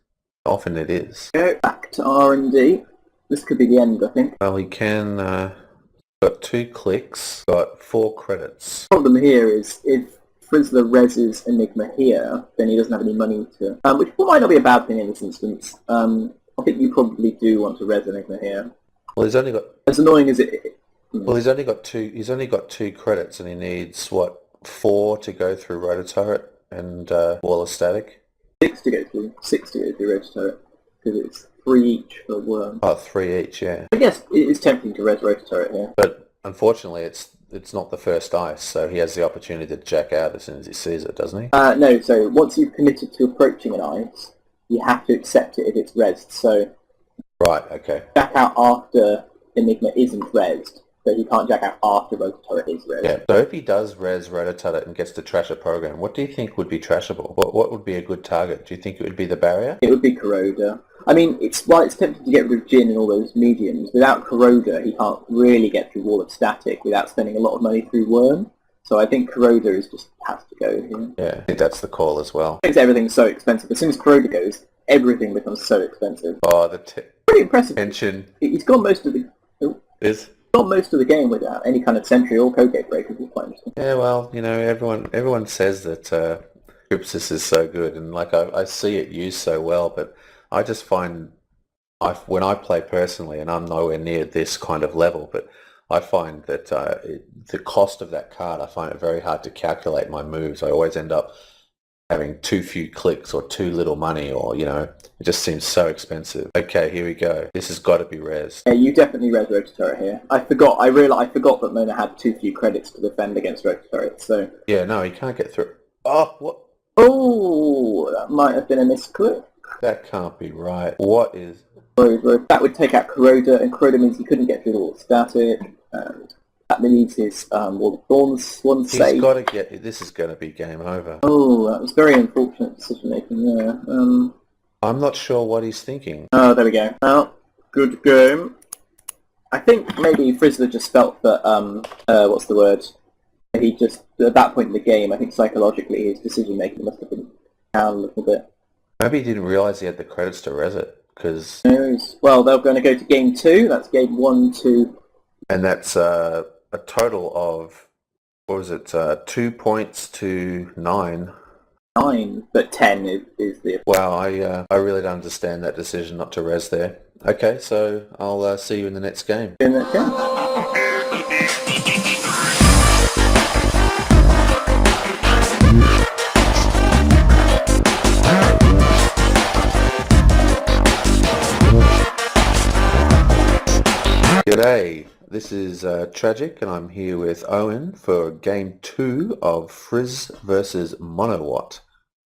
Often it is. Go back to R&D. This could be the end, I think. Well, he can... got 2 clicks, got 4 credits. The problem here is if Frizzler reses Enigma here, then he doesn't have any money to... which might not be a bad thing in this instance. I think you probably do want to res Enigma here. Well, he's only got... As annoying as it... Well, he's only got 2. He's only got 2 credits, and he needs 4 to go through Rotor Turret and Wall of Static. 6 to go through Rotor Turret, because it's 3 each for Worm. Oh, 3 each, yeah. I guess it is tempting to res Rotor Turret here. But unfortunately, it's not the first ice, so he has the opportunity to jack out as soon as he sees it, doesn't he? No. So once you've committed to approaching an ice, you have to accept it if it's resed. So right. Okay. Jack out after Enigma isn't resed. But he can't jack out after Rotor Turret is res. Yeah. So if he does res Rotor Turret and gets to trash a program, what do you think would be trashable? What would be a good target? Do you think it would be the barrier? It would be Corroder. I mean, while it's tempting to get rid of Jin and all those mediums, without Corroder he can't really get through Wall of Static without spending a lot of money through Worm. So I think Corroder just has to go here. Yeah, I think that's the call as well. It makes everything so expensive. As soon as Corroder goes, everything becomes so expensive. Oh, pretty impressive. Tension. He's gone most of the... Got most of the game without any kind of sentry or code break, which is quite interesting. Yeah, well, everyone says that Crypsis is so good, and like I see it used so well, but I just find when I play personally, and I'm nowhere near this kind of level, but I find that the cost of that card, I find it very hard to calculate my moves. I always end up having too few clicks or too little money, or it just seems so expensive. Okay, here we go. This has got to be res. Yeah, you definitely res Rotor Turret here. I forgot that Mona had too few credits to defend against Rotor Turret, so... Yeah, no, he can't get through. Oh, what? Oh, that might have been a misclick. That can't be right. What is... That would take out Corroder, and Corroder means he couldn't get through the Wall of Static, and that needs his Wall of Thorns one save. He's got to get... This is going to be game over. Oh, that was very unfortunate decision-making there. I'm not sure what he's thinking. Oh, there we go. Well, good game. I think maybe Frizzler just felt that, what's the word? He just, at that point in the game, I think psychologically his decision-making must have been down a little bit. Maybe he didn't realise he had the credits to res it, because... Well, they're going to go to game 2. That's game 1, 2... And that's a total of, 2 points to 9. 9, but 10 is the... Wow, I really don't understand that decision not to res there. Okay, so I'll see you in the next game. in that game. G'day, this is Tragic and I'm here with Owen for Game 2 of Frizz versus MonoWhat.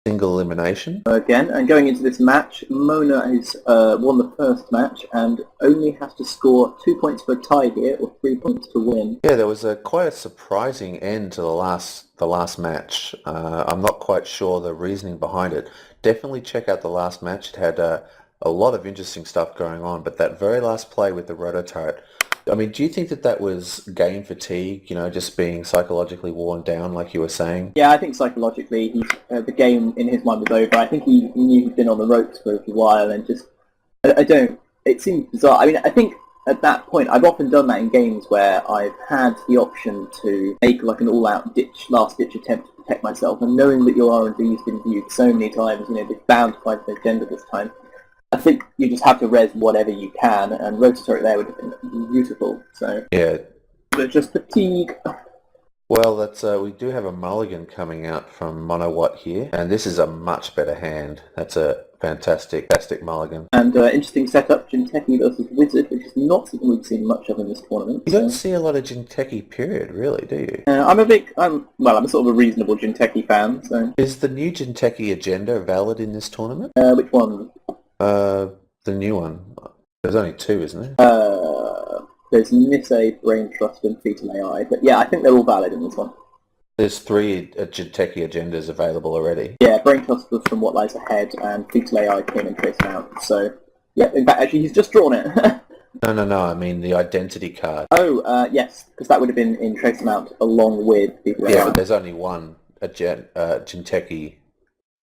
Single elimination. Again, and going into this match, Mona has won the first match and only has to score 2 points for a tie here, or 3 points to win. Yeah, there was quite a surprising end to the last match. I'm not quite sure the reasoning behind it. Definitely check out the last match. It had a lot of interesting stuff going on, but that very last play with the roto turret, I mean, do you think that was game fatigue, you know, just being psychologically worn down like you were saying? Yeah, I think psychologically the game in his mind was over. I think he knew he'd been on the ropes for a while and just, it seemed bizarre. I mean, I think at that point, I've often done that in games where I've had the option to make like an all-out last-ditch attempt to protect myself, and knowing that your R&D has been viewed so many times, you know, they're bound to find an agenda this time. I think you just have to res whatever you can, and Rotor there would have been beautiful. So Yeah. But just fatigue. Well, that's we do have a mulligan coming out from MonoWhat here, and this is a much better hand. That's a fantastic mulligan. And interesting setup, Jinteki versus Wizard, which is not something we've seen much of in this tournament. You don't see a lot of Jinteki period, really, do you? I'm a sort of a reasonable Jinteki fan, so... Is the new Jinteki agenda valid in this tournament? Which one? The new one. There's only 2, isn't there? There's Nisei, Brain Trust, and Fetal AI, but yeah, I think they're all valid in this one. There's 3 Jinteki agendas available already. Yeah, Brain Trust was from What Lies Ahead, and Fetal AI came and traced out, so... Yeah, in fact, actually, he's just drawn it. No, I mean the identity card. Oh, yes, because that would have been in Trace Amount along with Fetal AI. Yeah, but there's only one Jinteki.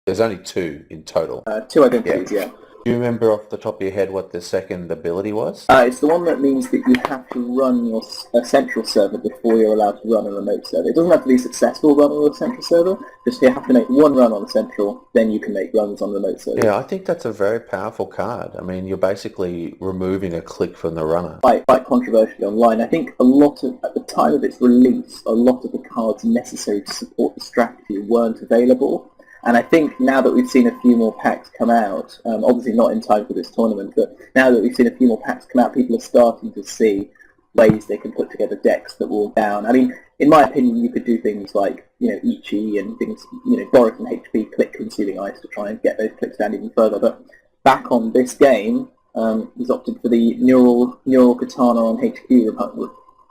There's only 2 in total. 2 identities, yeah. Do you remember off the top of your head what the second ability was? It's the one that means that you have to run a central server before you're allowed to run a remote server. It doesn't have to be successful running a central server, just you have to make one run on a central, then you can make runs on remote servers. Yeah, I think that's a very powerful card. I mean, you're basically removing a click from the runner. Quite controversially online. I think at the time of its release, a lot of the cards necessary to support the strategy weren't available. And I think now that we've seen a few more packs come out, obviously not in time for this tournament, but now that we've seen a few more packs come out, people are starting to see ways they can put together decks that will down. I mean, in my opinion, you could do things like, you know, Ichi and things, you know, Boris and HP click Concealing Ice to try and get those clicks down even further. But back on this game, he's opted for the Neural Katana on HQ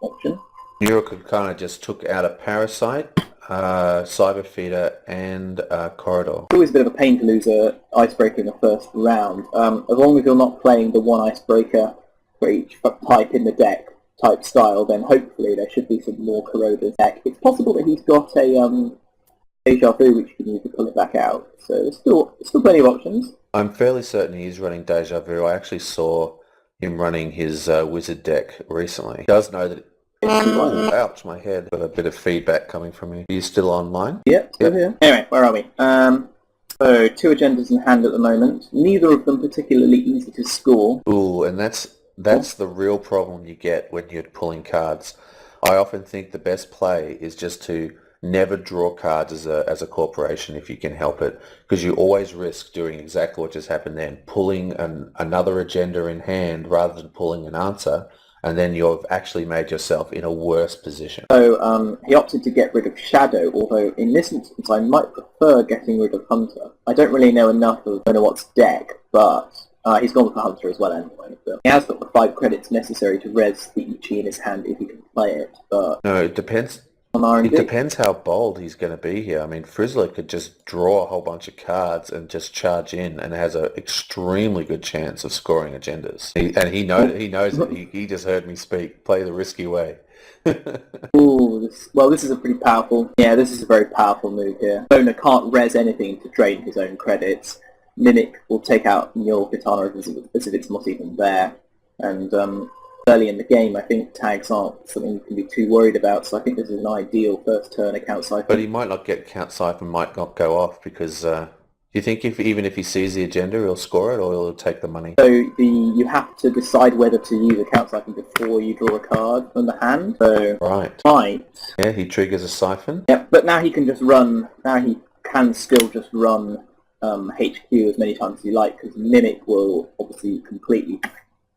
option. Neural Katana just took out a Parasite, Cyber Feeder, and Corridor. It's always a bit of a pain to lose an Icebreaker in the first round. As long as you're not playing the one Icebreaker for each type in the deck, type style, then hopefully there should be some more corroders deck. It's possible that he's got a Deja Vu which you can use to pull it back out. So there's still plenty of options. I'm fairly certain he's running Deja Vu. I actually saw him running his Wizard deck recently. He does know that... Oh, ouch, my head. Got a bit of feedback coming from you. Are you still online? Yep, still here. Anyway, where are we? So 2 agendas in hand at the moment. Neither of them particularly easy to score. Ooh, and that's the real problem you get when you're pulling cards. I often think the best play is just to never draw cards as a corporation if you can help it, because you always risk doing exactly what just happened then, pulling another agenda in hand rather than pulling an answer, and then you've actually made yourself in a worse position. So he opted to get rid of Shadow, although in this instance I might prefer getting rid of Hunter. I don't really know enough of MonoWhat's deck, but he's gone for Hunter as well anyway. But he has got the 5 credits necessary to res the Ichi in his hand if he can play it, but... No, it depends. It depends how bold he's going to be here. I mean, Frizzler could just draw a whole bunch of cards and just charge in, and has an extremely good chance of scoring agendas. He knows it. He just heard me speak. Play the risky way. Ooh, this is a pretty powerful... Yeah, this is a very powerful move here. Bona can't res anything to drain his own credits. Mimic will take out Neural Katana as if it's not even there. And early in the game, I think tags aren't something you can be too worried about, so I think this is an ideal first turn account siphon. But he might not get count siphon, might not go off because do you think even if he sees the agenda, he'll score it or he'll take the money? So you have to decide whether to use a count siphon before you draw a card from the hand. So right. Yeah, he triggers a siphon. Yeah, but now he can just run. Now he can still just run HQ as many times as you like, because Mimic will obviously completely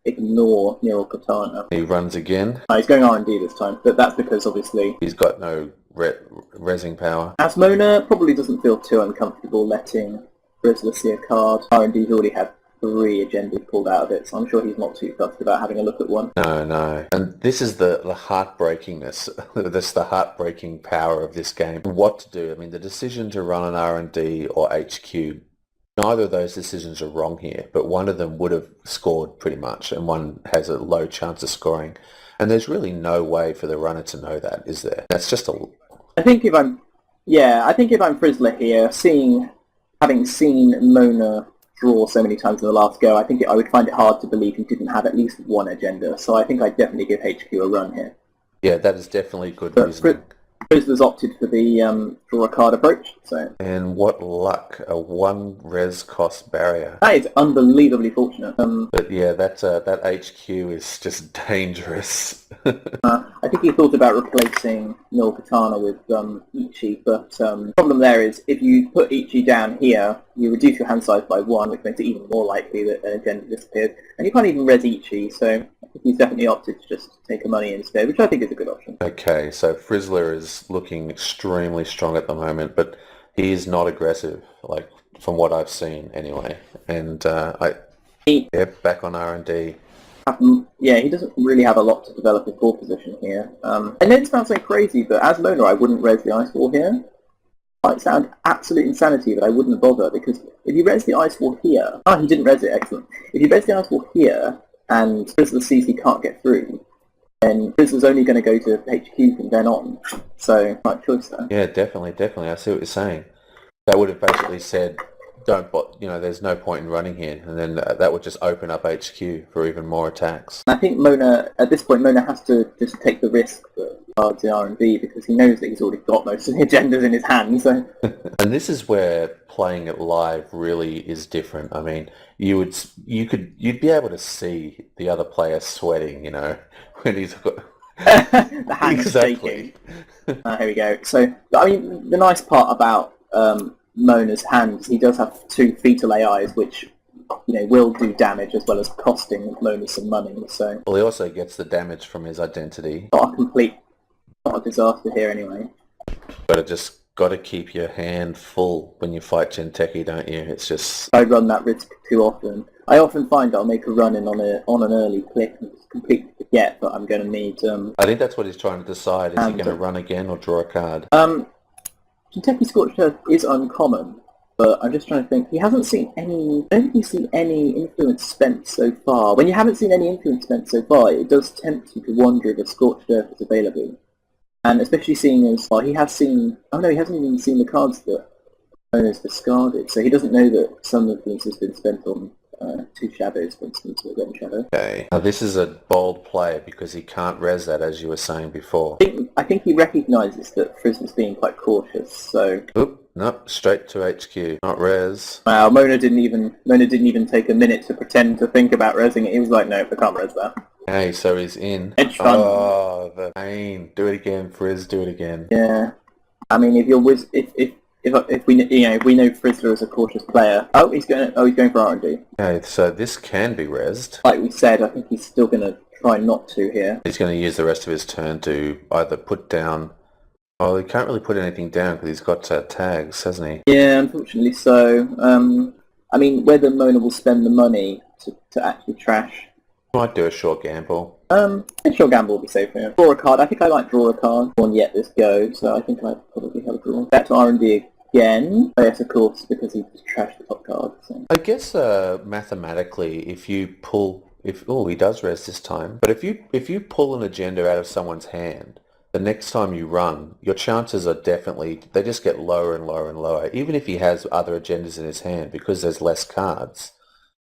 ignore Neural Katana. He runs again. He's going R&D this time, but that's because obviously he's got no rezzing power. Asmona probably doesn't feel too uncomfortable letting Frizzler see a card. R&D's already had 3 agendas pulled out of it, so I'm sure he's not too fussed about having a look at one. No. And this is the heartbreakingness, this the heartbreaking power of this game. What to do? I mean, the decision to run an R&D or HQ, neither of those decisions are wrong here, but one of them would have scored pretty much, and one has a low chance of scoring. And there's really no way for the runner to know that, is there? That's just a... I think if I'm Frizzler here, having seen Mona draw so many times in the last go, I think I would find it hard to believe he didn't have at least one agenda. So I think I'd definitely give HQ a run here. Yeah, that is definitely good reasoning. Frizzler's opted for the draw a card approach. So. And what luck, a 1 res cost barrier. That is unbelievably fortunate. But yeah, that HQ is just dangerous. I think he thought about replacing Neural Katana with Ichi, but the problem there is if you put Ichi down here, you reduce your hand size by 1, which makes it even more likely that an agenda disappears. And you can't even res Ichi, so I think he's definitely opted to just take a money instead, which I think is a good option. Okay, so Frizzler is looking extremely strong at the moment, but he is not aggressive, like from what I've seen anyway. And back on R&D. Yeah, he doesn't really have a lot to develop his ball position here. And then it sounds so crazy, but as Mona, I wouldn't res the Ice Wall here. It might sound absolute insanity, but I wouldn't bother, because if you res the Ice Wall here... he didn't res it, excellent. If you res the Ice Wall here, and Frizzler sees he can't get through, then Frizzler's only going to go to HQ from then on. So, right choice there. Yeah, definitely. I see what you're saying. That would have basically said, there's no point in running here, and then that would just open up HQ for even more attacks. I think at this point, Mona has to just take the risk for cards in R&D, because he knows that he's already got most of the agendas in his hand. So. And this is where playing it live really is different. I mean, you'd be able to see the other player sweating, when he's got... the hand's exactly. shaking. Here we go. So, I mean, the nice part about Mona's hand is he does have 2 fetal AIs, which will do damage as well as costing Mona some money. So, well, he also gets the damage from his identity. Not a disaster here anyway. Got to keep your hand full when you fight Genteki, don't you? It's just... I run that risk too often. I often find I'll make a run in on an early click and completely forget that I'm going to need... I think that's what he's trying to decide. Is he going to run again or draw a card? Genteki Scorched Earth is uncommon, but I'm just trying to think. He hasn't seen any... I don't think he's seen any influence spent so far. When you haven't seen any influence spent so far, it does tempt you to wonder if a Scorched Earth is available. And especially seeing as, he has seen... Oh no, he hasn't even seen the cards that Mona's discarded, so he doesn't know that some influence has been spent on 2 shadows, for instance, or 1 shadow. Okay. Now this is a bold play because he can't res that, as you were saying before. I think he recognises that Frizzler's being quite cautious, so... Oop, no, straight to HQ, not res. Wow, Mona didn't even take a minute to pretend to think about resing it. He was like, no, I can't res that. Okay, so he's in. Hedge fund. Oh, the pain. Do it again, Frizz, do it again. Yeah. I mean, if we know Frizzler is a cautious player. He's going for R&D. Okay, so this can be resed. Like we said, I think he's still going to try not to here. He's going to use the rest of his turn to either put down... Oh, he can't really put anything down because he's got tags, hasn't he? Yeah, unfortunately so. I mean, whether Mona will spend the money to actually trash... Might do a short gamble. A short gamble will be safe here. Draw a card. I think I might draw a card. One yet this go, so I think I might probably have a draw. Back to R&D again. Oh, yes, of course, because he just trashed the top card. So. I guess mathematically, if you pull... he does res this time. But if you pull an agenda out of someone's hand, the next time you run, your chances are definitely... They just get lower and lower and lower. Even if he has other agendas in his hand, because there's less cards,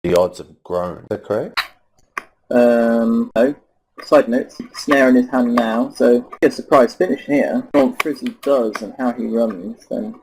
the odds have grown. Is that correct? No. Side notes, snare in his hand now, so a surprise finish here. What Frizzler does and how he runs, then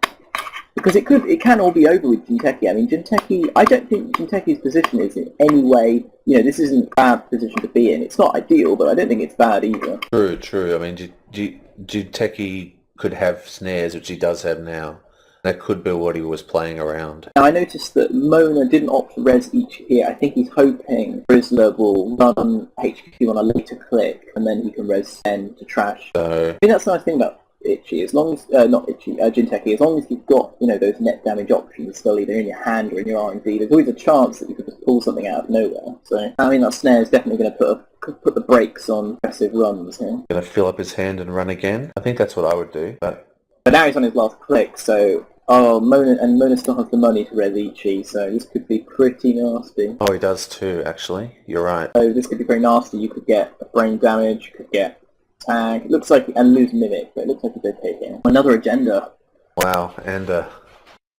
because it can all be over with Jinteki. I mean, Jinteki, I don't think Jinteki's position is in any way, this isn't a bad position to be in. It's not ideal, but I don't think it's bad either. True. I mean, Jinteki could have snares, which he does have now. That could be what he was playing around. Now, I noticed that Mona didn't opt for res each here. I think he's hoping Frizzler will run HQ on a later click, and then he can res 10 to trash. So I think that's the nice thing about Itchy, as long as, Jinteki, as long as you've got, those net damage options still either in your hand or in your R&D, there's always a chance that you could just pull something out of nowhere. So, I mean, that snare is definitely going to put the brakes on aggressive runs here. Going to fill up his hand and run again? I think that's what I would do, But now he's on his last click, so... Oh, Mona still has the money to res Ichi, so this could be pretty nasty. Oh, he does too, actually. You're right. So this could be very nasty. You could get brain damage, you could get tag. It looks like, and lose mimic, but it looks like it's okay here. Another agenda. Wow, and a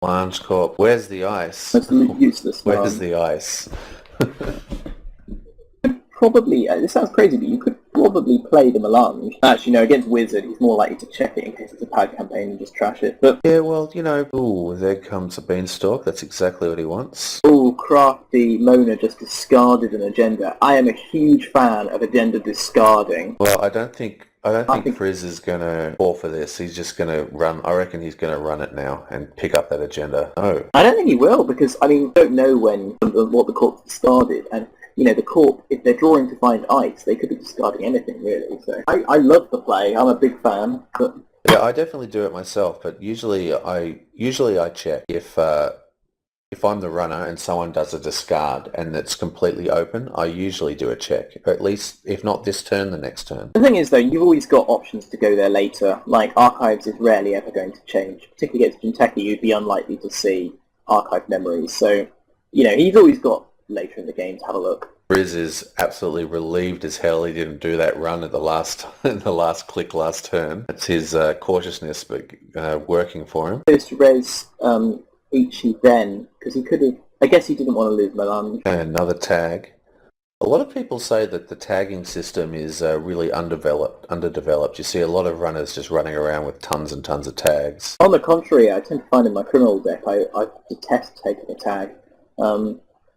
Lange Corp. Where's the ice? That's useless. Where's the ice? Probably, this sounds crazy, but you could probably play the Melange. Actually, against Wizard, he's more likely to check it in case it's a pad campaign and just trash it. But yeah, well, ooh, there comes a beanstalk. That's exactly what he wants. Oh, crafty Mona just discarded an agenda. I am a huge fan of agenda discarding. Well, I don't think Frizz is going to fall for this. He's just going to run. I reckon he's going to run it now and pick up that agenda. Oh. I don't think he will, because, I mean, don't know what the Corp's discarded, and the Corp, if they're drawing to find ice, they could be discarding anything, really. So I love the play. I'm a big fan. But... Yeah, I definitely do it myself, but usually I check if I'm the runner and someone does a discard and it's completely open, I usually do a check. At least, if not this turn, the next turn. The thing is, though, you've always got options to go there later. Like, Archives is rarely ever going to change. Particularly against Jinteki, you'd be unlikely to see Archive memories. So, he's always got later in the game to have a look. Frizz is absolutely relieved as hell he didn't do that run at the last click last turn. It's his cautiousness but working for him. First res Ichi then, because he could have... I guess he didn't want to lose Melange. And another tag. A lot of people say that the tagging system is really underdeveloped. You see a lot of runners just running around with tons and tons of tags. On the contrary, I tend to find in my criminal deck, I detest taking a tag.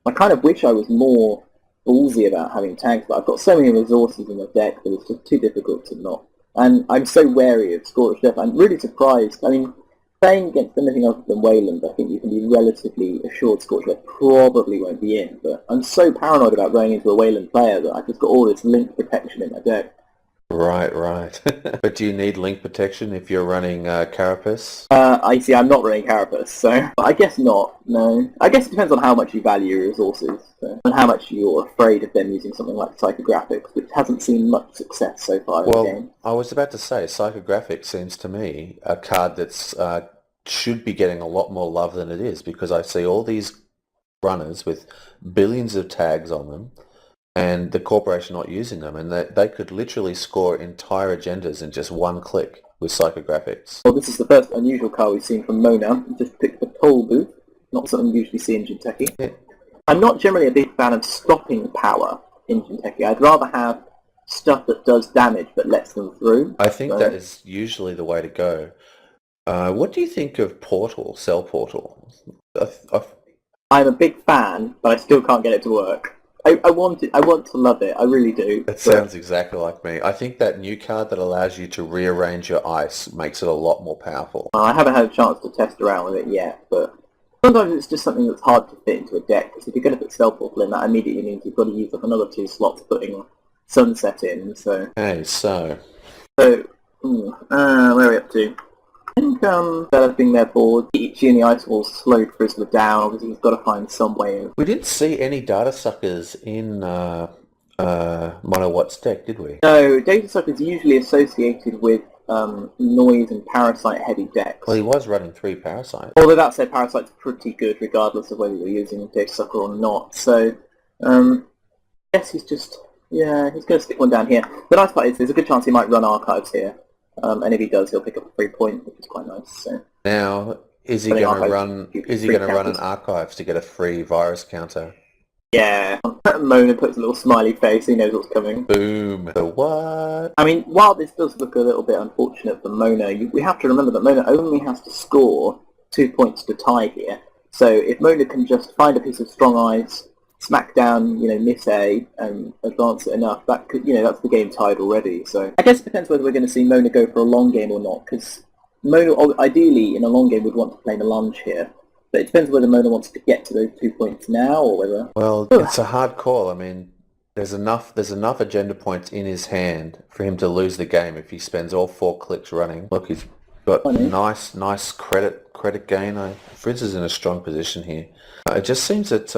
I kind of wish I was more ballsy about having tags, but I've got so many resources in the deck that it's just too difficult to not. And I'm so wary of Scorched Earth. I'm really surprised. I mean, playing against anything other than Wayland, I think you can be relatively assured Scorched Earth probably won't be in, but I'm so paranoid about running into a Wayland player that I've just got all this link protection in my deck. Right. But do you need link protection if you're running Carapace? I see, I'm not running Carapace, so I guess not, no. I guess it depends on how much you value your resources, and how much you're afraid of them using something like Psychographics, which hasn't seen much success so far in the game. I was about to say, Psychographics seems to me a card that's should be getting a lot more love than it is, because I see all these runners with billions of tags on them, and the corporation not using them, and they could literally score entire agendas in just one click with Psychographics. Well, this is the first unusual card we've seen from Mona. Just picked the Toll Booth, not something you usually see in Jinteki. Yeah. I'm not generally a big fan of stopping power in Jinteki. I'd rather have stuff that does damage but lets them through. I think that is usually the way to go. What do you think of Portal, Cell Portal? I'm a big fan, but I still can't get it to work. I want to love it, I really do. It sounds exactly like me. I think that new card that allows you to rearrange your ice makes it a lot more powerful. I haven't had a chance to test around with it yet, but sometimes it's just something that's hard to fit into a deck, because if you're going to put Cell Portal in, that immediately means you've got to use up another 2 slots putting Sunset in, so... Okay, so... where are we up to? I think developing their board, Ichi and the Ice Walls slowed Frizzler down. Obviously he's got to find some way of... We didn't see any data suckers in MonoWhat's deck, did we? No, data suckers are usually associated with noise and parasite heavy decks. Well, he was running 3 parasites. Although that said, parasite's pretty good regardless of whether you're using data sucker or not. So, I guess he's just... yeah, he's going to stick one down here. The nice part is there's a good chance he might run Archives here. And if he does, he'll pick up a free point, which is quite nice. So. Now, is he going to run? Is he going to run an Archives to get a free virus counter? Yeah, Mona puts a little smiley face, he knows what's coming. Boom. The what? I mean, while this does look a little bit unfortunate for Mona, we have to remember that Mona only has to score 2 points to tie here. So if Mona can just find a piece of strong ice, smack down, miss A, and advance it enough, that could, that's the game tied already. So I guess it depends whether we're going to see Mona go for a long game or not, because Mona, ideally, in a long game, would want to play Melange here. But it depends whether Mona wants to get to those 2 points now, or whether... Well, it's a hard call. I mean, there's enough agenda points in his hand for him to lose the game if he spends all 4 clicks running. Look, he's got nice credit gain. Frizzler's in a strong position here. It just seems that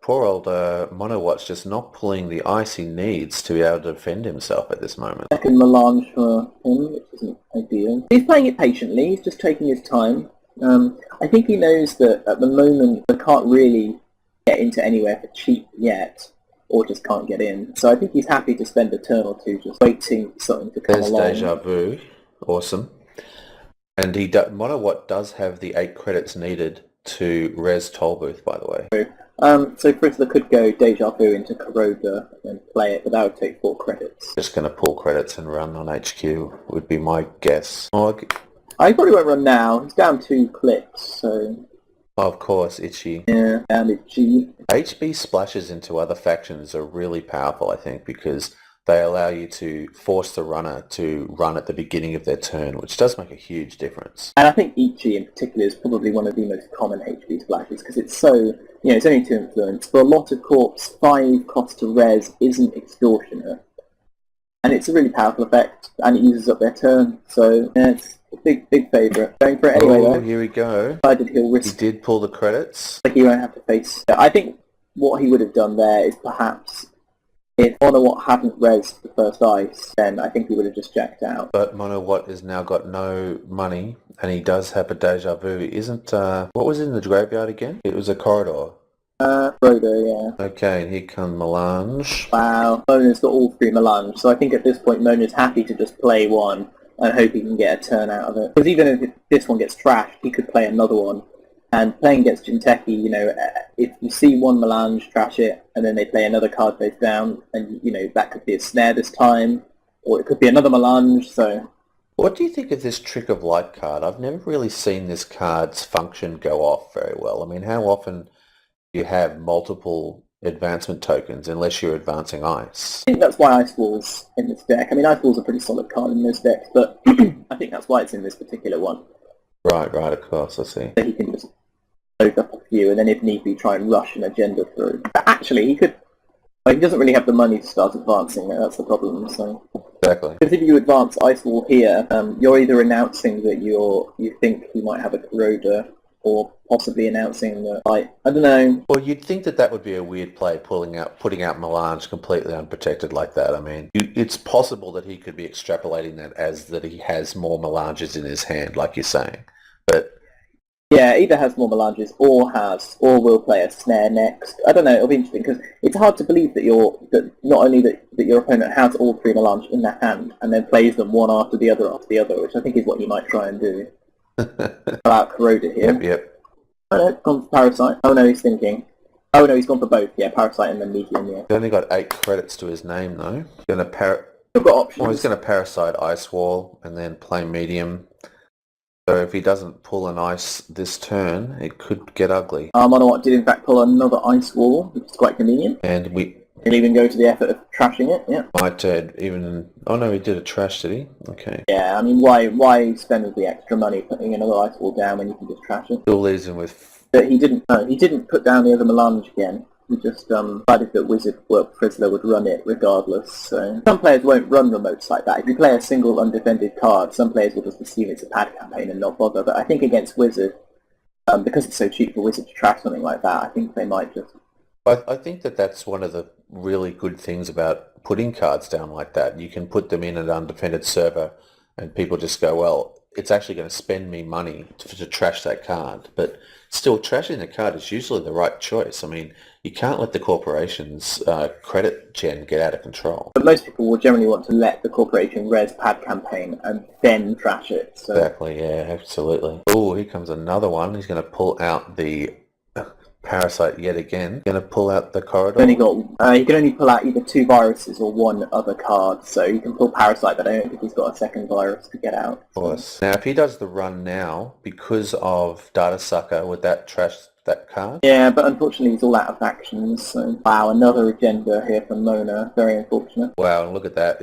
poor old MonoWhat's just not pulling the ice he needs to be able to defend himself at this moment. Second Melange for him, which isn't ideal. He's playing it patiently, he's just taking his time. I think he knows that at the moment they can't really get into anywhere for cheap yet, or just can't get in. So I think he's happy to spend a turn or two just waiting for something to come along. There's Deja Vu. Awesome. And MonoWhat does have the 8 credits needed to res Tollbooth, by the way. So Frizzler could go Deja Vu into Corroder and play it, but that would take 4 credits. Just going to pull credits and run on HQ would be my guess. I probably won't run now. He's down 2 clicks, so... Of course, Itchy. Yeah, down Itchy. HB splashes into other factions are really powerful, I think, because they allow you to force the runner to run at the beginning of their turn, which does make a huge difference. And I think Ichi in particular is probably one of the most common HB splashes, because it's so, it's only 2 influence. For a lot of corps, 5 cost to res isn't extortionate. And it's a really powerful effect, and it uses up their turn, so yeah, it's a big favourite. Going for it anyway, though. Here we go. Decided he'll risk. He did pull the credits. Like he won't have to face... I think what he would have done there is perhaps... If MonoWhat hadn't resed the first ice, then I think he would have just jacked out. But MonoWhat has now got no money, and he does have a Deja Vu. Isn't, what was in the graveyard again? It was a Corridor. Corridor, yeah. Okay, and here comes Melange. Wow, Mona's got all 3 Melange, so I think at this point Mona's happy to just play one and hope he can get a turn out of it. Because even if this one gets trashed, he could play another one. And playing against Jinteki, if you see one Melange trash it, and then they play another card face down, and, that could be a snare this time, or it could be another Melange, so... What do you think of this Trick of Light card? I've never really seen this card's function go off very well. I mean, how often do you have multiple advancement tokens unless you're advancing ice? I think that's why Ice Wall's in this deck. I mean, Ice Wall's a pretty solid card in this deck, but I think that's why it's in this particular one. Right, of course, I see. So he can just load up a few, and then if need be, try and rush an agenda through. But actually, he could... he doesn't really have the money to start advancing, that's the problem, so... Exactly. Because if you advance Ice Wall here, you're either announcing that you think he might have a Corroder, or possibly announcing that, I don't know. Well, you'd think that would be a weird play, putting out Melange completely unprotected like that. I mean, it's possible that he could be extrapolating that as that he has more Melanges in his hand, like you're saying. But yeah, either has more Melanges or will play a snare next. I don't know, it'll be interesting, because it's hard to believe that not only that your opponent has all 3 Melange in their hand, and then plays them one after the other, which I think is what you might try and do. About Corroder here. Yep. Oh no, gone for Parasite. Oh no, he's thinking. Oh no, he's gone for both. Yeah, Parasite and then Medium, yeah. He's only got 8 credits to his name, though. We've got options. Well, he's going to Parasite Ice Wall and then play Medium. So if he doesn't pull an ice this turn, it could get ugly. MonoWhat did in fact pull another Ice Wall, which is quite convenient. And He'll even go to the effort of trashing it, yeah. might even... Oh no, he did a trash, did he? Okay. Yeah, I mean, why spend all the extra money putting another Ice Wall down when you can just trash it? Still leaves him with... But he didn't put down the other Melange again. He just decided that Frizzler would run it regardless. So some players won't run remotes like that. If you play a single undefended card, some players will just assume it's a pad campaign and not bother. But I think against Wizard, because it's so cheap for Wizard to trash something like that, I think they might just... I think that's one of the really good things about putting cards down like that. You can put them in an undefended server and people just go, well, it's actually going to spend me money to trash that card. But still, trashing the card is usually the right choice. I mean, you can't let the corporation's credit gen get out of control. But most people will generally want to let the corporation res pad campaign and then trash it. So. Exactly, yeah, absolutely. Oh, here comes another one. He's going to pull out the Parasite yet again. Going to pull out the corridor. Only got you can only pull out either 2 viruses or 1 other card, so you can pull Parasite, but I don't think he's got a second virus to get out. Of course. Now, if he does the run now, because of Data Sucker, would that trash that card? Yeah, but unfortunately he's all out of actions, so wow, another agenda here from Mona. Very unfortunate. Wow, and look at that.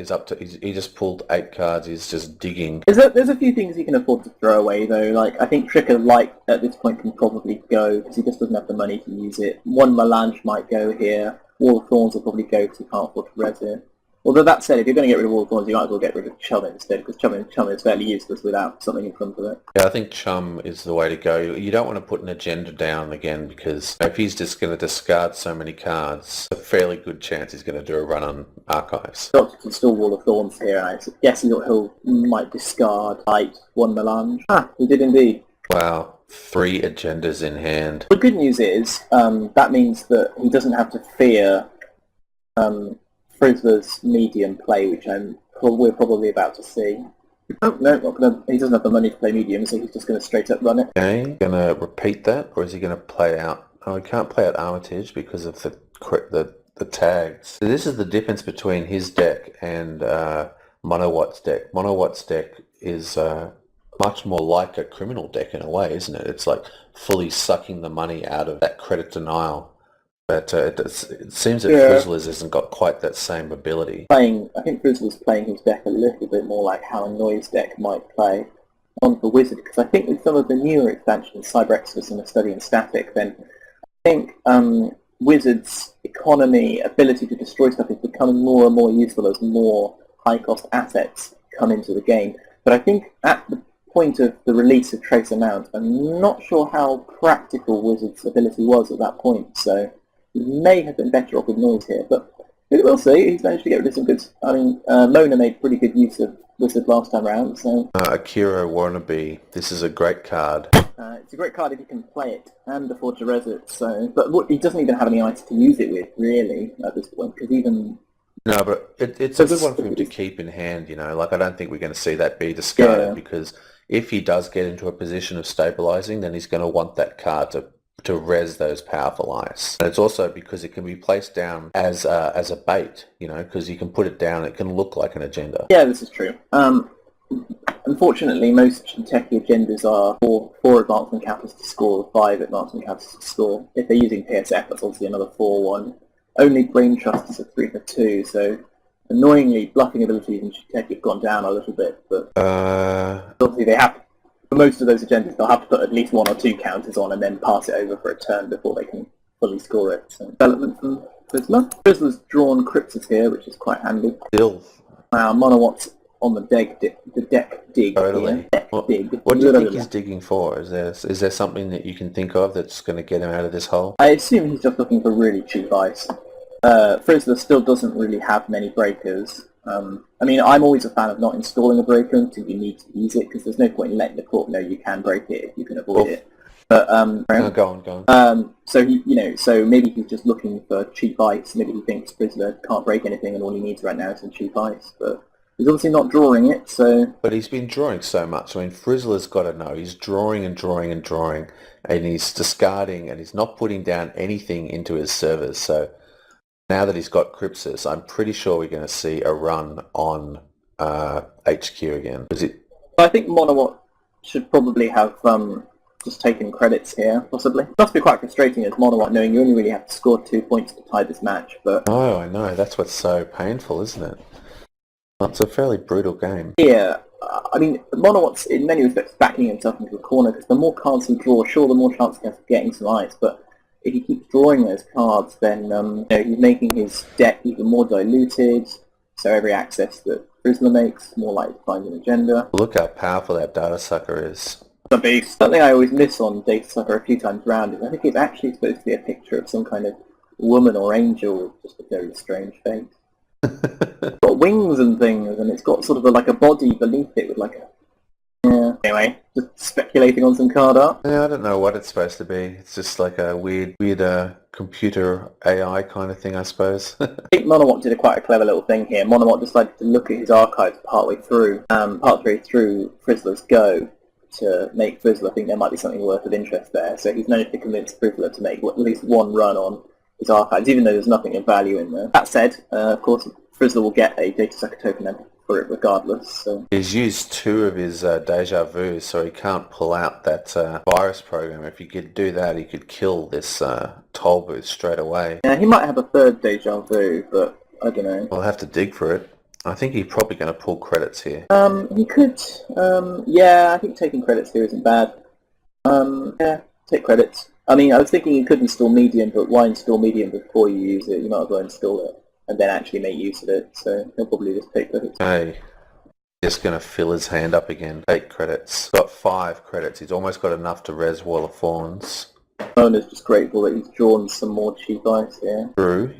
He just pulled 8 cards. He's just digging. There's a few things he can afford to throw away, though. Like, I think Tricker Light at this point can probably go, because he just doesn't have the money to use it. 1 Melange might go here. Wall of Thorns will probably go because he can't afford to res it. Although that said, if you're going to get rid of Wall of Thorns, you might as well get rid of Chum instead, because Chum is fairly useless without something in front of it. Yeah, I think Chum is the way to go. You don't want to put an agenda down again, because if he's just going to discard so many cards, a fairly good chance he's going to do a run on Archives. Doctor can still Wall of Thorns here, and I guess he might discard Light 1 Melange. He did indeed. Wow, 3 agendas in hand. The good news is that means that he doesn't have to fear Frizzler's medium play, which we're probably about to see. Oh, no, he doesn't have the money to play medium, so he's just going to straight up run it. Okay, going to repeat that, or is he going to play out? Oh, he can't play out Armitage because of the tags. So this is the difference between his deck and MonoWhat's deck. MonoWhat's deck is much more like a criminal deck in a way, isn't it? It's like fully sucking the money out of that credit denial. But it seems that Frizzler's hasn't got quite that same ability. I think Frizzler's playing his deck a little bit more like how a Noise deck might play on the Wizard, because I think with some of the newer expansions, Cyber Exodus and the Study in Static, then I think Wizard's economy, ability to destroy stuff is becoming more and more useful as more high-cost assets come into the game. But I think at the point of the release of Trace Amount, I'm not sure how practical Wizard's ability was at that point, so he may have been better off with Noise here, but we'll see. He's managed to get rid of some good... I mean, Mona made pretty good use of Wizard last time round, so... Akira Wannabe. This is a great card. It's a great card if you can play it and afford to res it, so... But he doesn't even have any ice to use it with, really, at this point, because even... No, but it's a good one for him to keep in hand, you know. Like, I don't think we're going to see that be discarded, because if he does get into a position of stabilizing, then he's going to want that card to res those powerful ice. And it's also because it can be placed down as a bait, you know, because you can put it down, it can look like an agenda. Yeah, this is true. Unfortunately, most techie agendas are 4 advancement counters to score, 5 advancement counters to score. If they're using PSF, that's obviously another 4-1. Only Brain Trust is a 3 for 2, so annoyingly, bluffing abilities in techie have gone down a little bit, but obviously they have... For most of those agendas, they'll have to put at least 1 or 2 counters on and then pass it over for a turn before they can fully score it. So, development from Frizzler. Frizzler's drawn Cryptus here, which is quite handy. Still. Wow, MonoWhat's on the deck dig. Totally. Deck dig. What do you think he's digging for? Is there something that you can think of that's going to get him out of this hole? I assume he's just looking for really cheap ice. Frizzler still doesn't really have many breakers. I mean, I'm always a fan of not installing a breaker until you need to use it, because there's no point in letting the court know you can break it if you can avoid it. But go on. So maybe he's just looking for cheap ice. Maybe he thinks Frizzler can't break anything, and all he needs right now is some cheap ice. But he's obviously not drawing it, so... But he's been drawing so much. I mean, Frizzler's got to know. He's drawing and drawing and drawing, and he's discarding, and he's not putting down anything into his servers. So now that he's got Cryptus, I'm pretty sure we're going to see a run on HQ again. I think MonoWhat should probably have just taken credits here, possibly. It must be quite frustrating as MonoWhat, knowing you only really have to score 2 points to tie this match, but... Oh, I know. That's what's so painful, isn't it? It's a fairly brutal game. Yeah. I mean, MonoWhat's in many respects backing himself into a corner, because the more cards he draws, sure, the more chance he has of getting some ice, but if he keeps drawing those cards, then he's making his deck even more diluted, so every access that Frizzler makes, more likely to find an agenda. Look how powerful that Data Sucker is. The beast. Something I always miss on Data Sucker a few times around is I think it's actually supposed to be a picture of some kind of woman or angel with just a very strange face. It's got wings and things, and it's got sort of like a body beneath it with like a... Yeah. Anyway, just speculating on some card art. Yeah, I don't know what it's supposed to be. It's just like a weird computer AI kind of thing, I suppose. I think MonoWhat did quite a clever little thing here. MonoWhat decided to look at his archives partway through Frizzler's go, to make Frizzler, I think there might be something worth of interest there. So he's managed to convince Frizzler to make at least one run on his archives, even though there's nothing of value in there. That said, of course, Frizzler will get a data sucker token for it regardless. So. He's used 2 of his deja vu, so he can't pull out that virus program. If he could do that, he could kill this toll booth straight away. Yeah, he might have a third deja vu, but I don't know. We'll have to dig for it. I think he's probably going to pull credits here. He could, yeah, I think taking credits here isn't bad. Yeah, take credits. I mean, I was thinking you could install Medium, but why install Medium before you use it? You might as well install it and then actually make use of it, so he'll probably just take credits. Hey, just going to fill his hand up again. 8 credits. Got 5 credits. He's almost got enough to res Wall of Thorns. Owner's just grateful that he's drawn some more cheap ice here. True.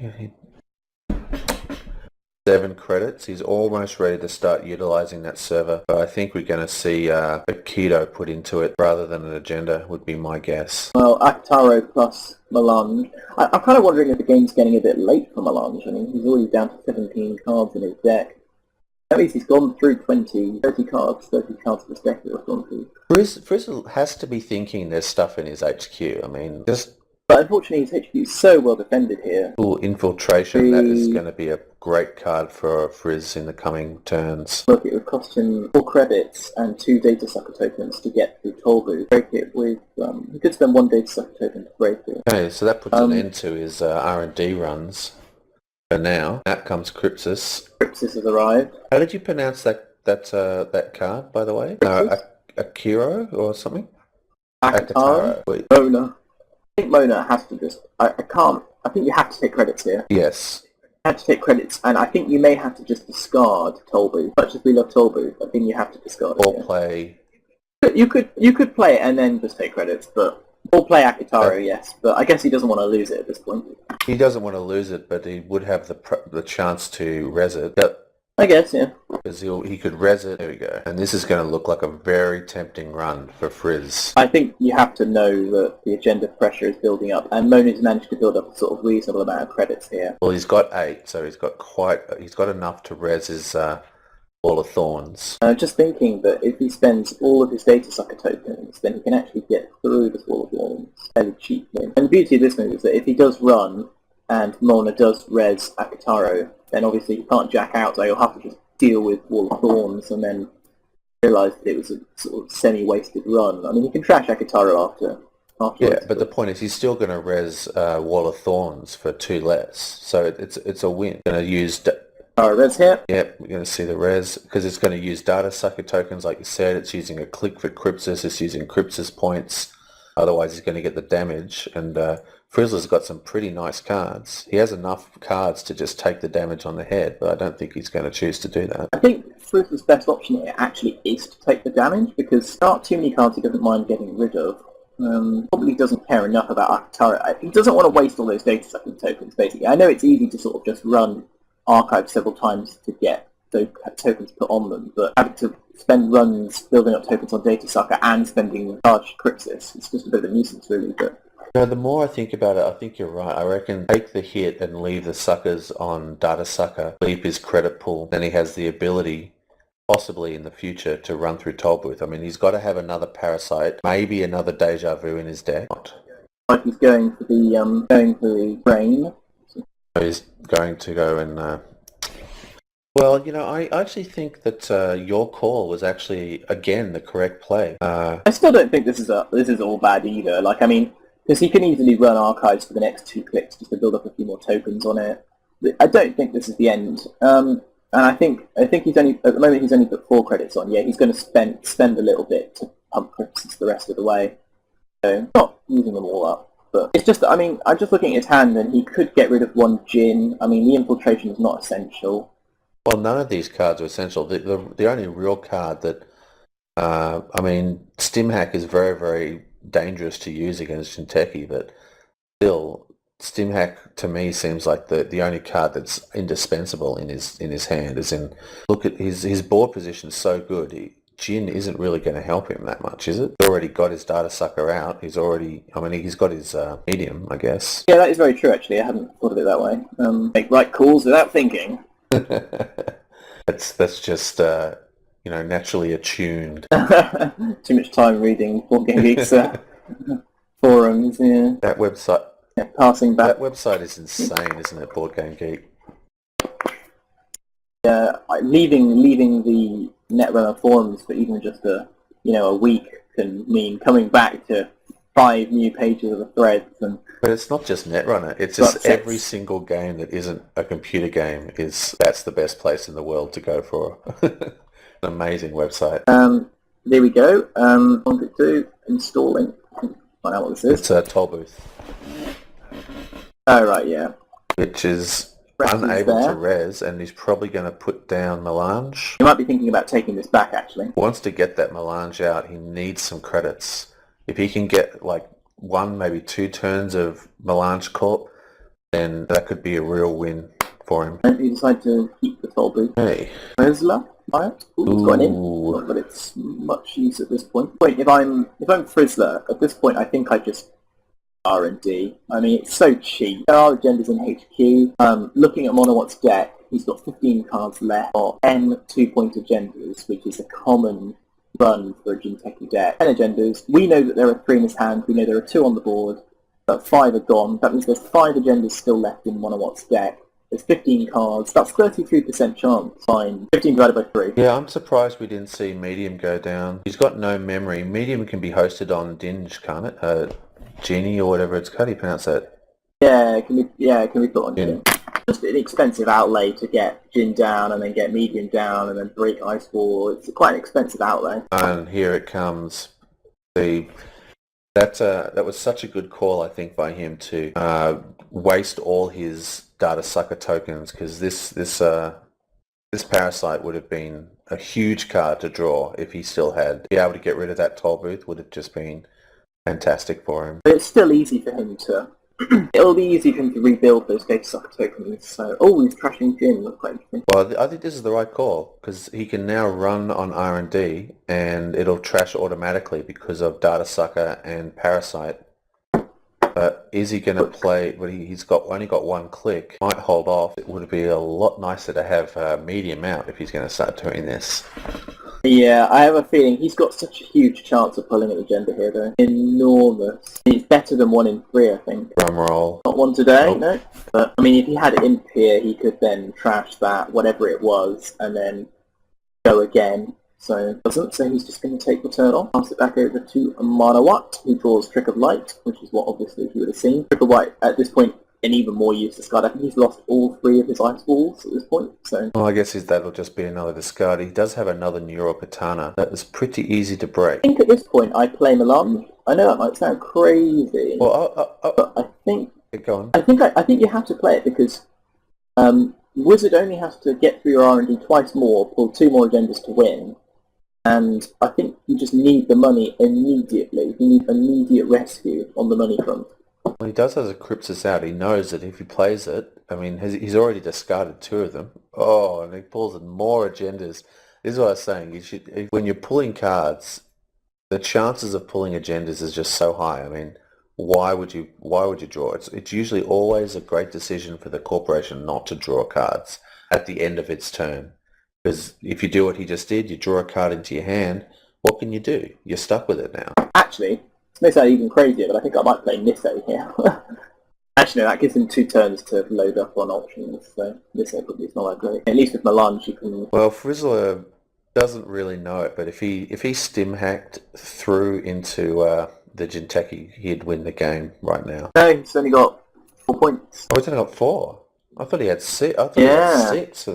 7 credits. He's almost ready to start utilizing that server, but I think we're going to see a keto put into it rather than an agenda, would be my guess. Well, Akitaro plus Melange. I'm kind of wondering if the game's getting a bit late for Melange. I mean, he's already down to 17 cards in his deck. At least he's gone through 30 cards of his deck that have gone through. Frizzle has to be thinking there's stuff in his HQ. I mean, just... But unfortunately, his HQ is so well defended here. Ooh, Infiltration, that is going to be a great card for Frizz in the coming turns. Look, it would cost him 4 credits and 2 data sucker tokens to get through Toll Booth. Break it with, he could spend 1 data sucker token to break it. Okay, so that puts an end to his R&D runs. For now, out comes Crypsis. Crypsis has arrived. How did you pronounce that card, by the way? Akiro or something? Akitaro? Mona. I think Mona has to just... I think you have to take credits here. Yes. You have to take credits, and I think you may have to just discard Toll Booth. Much as we love Toll Booth, I think you have to discard it. Or play... You could play it and then just take credits, but... Or play Akitaro, yes, but I guess he doesn't want to lose it at this point. He doesn't want to lose it, but he would have the chance to res it. But I guess, yeah. Because he could res it. There we go. And this is going to look like a very tempting run for Frizz. I think you have to know that the agenda pressure is building up, and Mona's managed to build up a sort of reasonable amount of credits here. Well, he's got 8, so he's got enough to res his Wall of Thorns. Just thinking that if he spends all of his data sucker tokens, then he can actually get through this Wall of Thorns fairly cheaply. And the beauty of this move is that if he does run, and Mona does res Akitaro, then obviously you can't jack out, so you'll have to just deal with Wall of Thorns and then realise that it was a sort of semi-wasted run. I mean, you can trash Akitaro after. Yeah, but the point is he's still going to res Wall of Thorns for 2 less, so it's a win. Going to use... res here. Yep, we're going to see the res, because it's going to use data sucker tokens, like you said. It's using a click for Crypsis, it's using Crypsis points. Otherwise he's going to get the damage, and Frizzler's got some pretty nice cards. He has enough cards to just take the damage on the head, but I don't think he's going to choose to do that. I think Frizzler's best option here actually is to take the damage, because there aren't too many cards he doesn't mind getting rid of. Probably doesn't care enough about Akitaro. He doesn't want to waste all those data sucking tokens, basically. I know it's easy to sort of just run archives several times to get those tokens put on them, but having to spend runs building up tokens on data sucker and spending large Crypsis, it's just a bit of a nuisance, really. But the more I think about it, I think you're right. I reckon take the hit and leave the suckers on data sucker, leave his credit pool, then he has the ability, possibly in the future, to run through Toll Booth. I mean, he's got to have another Parasite, maybe another Deja Vu in his deck. like he's going for the brain. He's going to go and... Well, you know, I actually think that your call was actually, again, the correct play. I still don't think this is all bad either. Like, I mean, because he can easily run archives for the next 2 clicks just to build up a few more tokens on it. I don't think this is the end. And I think he's only at the moment he's only put 4 credits on. Yeah, he's going to spend a little bit to pump credits the rest of the way. So not using them all up. But it's just, I mean, I'm just looking at his hand, and he could get rid of 1 Djinn. I mean, the infiltration is not essential. Well, none of these cards are essential. The only real card that, I mean, Stimhack is very, very dangerous to use against Shinteki, but still, Stimhack to me seems like the only card that's indispensable in his hand. As in, look at his board position is so good. Djinn isn't really going to help him that much, is it? He's already got his data sucker out. He's got his medium, I guess. Yeah, that is very true. Actually, I hadn't thought of it that way. Make right calls without thinking. That's just naturally attuned. Too much time reading Board Game Geek's forums, yeah. That website, Yeah, passing back. that website is insane, isn't it, Board Game Geek? Leaving the Netrunner forums for even just a week can mean coming back to 5 new pages of the threads. But it's not just Netrunner. It's just every single game that isn't a computer game that's the best place in the world to go for. An amazing website. There we go. 1.2 installing. Find out what this is. It's a toll booth. Oh right, yeah. Which is Res unable to res, and he's probably going to put down Melange. You might be thinking about taking this back, actually. He wants to get that Melange out. He needs some credits. If he can get like 1, maybe 2 turns of Melange Corp, then that could be a real win for him. And he decided to keep the toll booth. Hey. Frizzler? It's got an in. Not that it's much use at this point. If I'm Frizzler, at this point I think I just R&D. I mean, it's so cheap. There are agendas in HQ. Looking at MonoWhat's deck, he's got 15 cards left or 10 2-point agendas, which is a common run for a Jinteki deck. 10 agendas. We know that there are 3 in his hand. We know there are 2 on the board, but 5 are gone. That means there's 5 agendas still left in MonoWhat's deck. There's 15 cards. That's 33% chance. Fine. 15 divided by 3. Yeah, I'm surprised we didn't see Medium go down. He's got no memory. Medium can be hosted on Dinge, can't it? Genie or whatever it's called. How do you pronounce that? Yeah, can we put on Jin? Just an expensive outlay to get Jin down and then get Medium down and then break Ice Wall. It's quite an expensive outlay. And here it comes. That was such a good call, I think, by him to waste all his data sucker tokens, because this Parasite would have been a huge card to draw if he still had. Be able to get rid of that toll booth would have just been fantastic for him. But it's still easy for him to... It'll be easy for him to rebuild those data sucker tokens, so... Oh, he's crashing Jin. That's quite interesting. Well, I think this is the right call, because he can now run on R&D, and it'll trash automatically because of data sucker and Parasite. But is he going to play... Well, he's only got 1 click. Might hold off. It would be a lot nicer to have Medium out if he's going to start doing this. Yeah, I have a feeling he's got such a huge chance of pulling an agenda here, though. Enormous. He's better than 1 in 3, I think. Drum roll. Not 1 today, Nope. no. But, I mean, if he had Imp here, he could then trash that, whatever it was, and then go again. So, doesn't, so he's just going to take the turn off. Pass it back over to MonoWhat, who draws Trick of Light, which is what obviously he would have seen. Trick of Light, at this point, an even more useless card. I think he's lost all 3 of his Ice Walls at this point, so... Well, I guess that'll just be another discard. He does have another Neuropatana. That is pretty easy to break. I think at this point I play Melange. I know that might sound crazy, Well, but I think... Go on. I think you have to play it because Wizard only has to get through your R&D twice more, pull 2 more agendas to win, and I think you just need the money immediately. You need immediate rescue on the money front. Well, he does have a Crypsis out. He knows that if he plays it, I mean, he's already discarded 2 of them. Oh, and he pulls in more agendas. This is what I was saying. When you're pulling cards, the chances of pulling agendas is just so high. I mean, why would you draw? It's usually always a great decision for the corporation not to draw cards at the end of its turn. Because if you do what he just did, you draw a card into your hand, what can you do? You're stuck with it now. Actually, this may sound even crazier, but I think I might play Nisso here. Actually, no, that gives him 2 turns to load up on options, so Nisso probably is not that great. At least with Melange you can... Well, Frizzler doesn't really know it, but if he stim hacked through into the Jinteki, he'd win the game right now. No, he's only got 4 points. Oh, he's only got 4. I thought he had 6. I thought he had 6.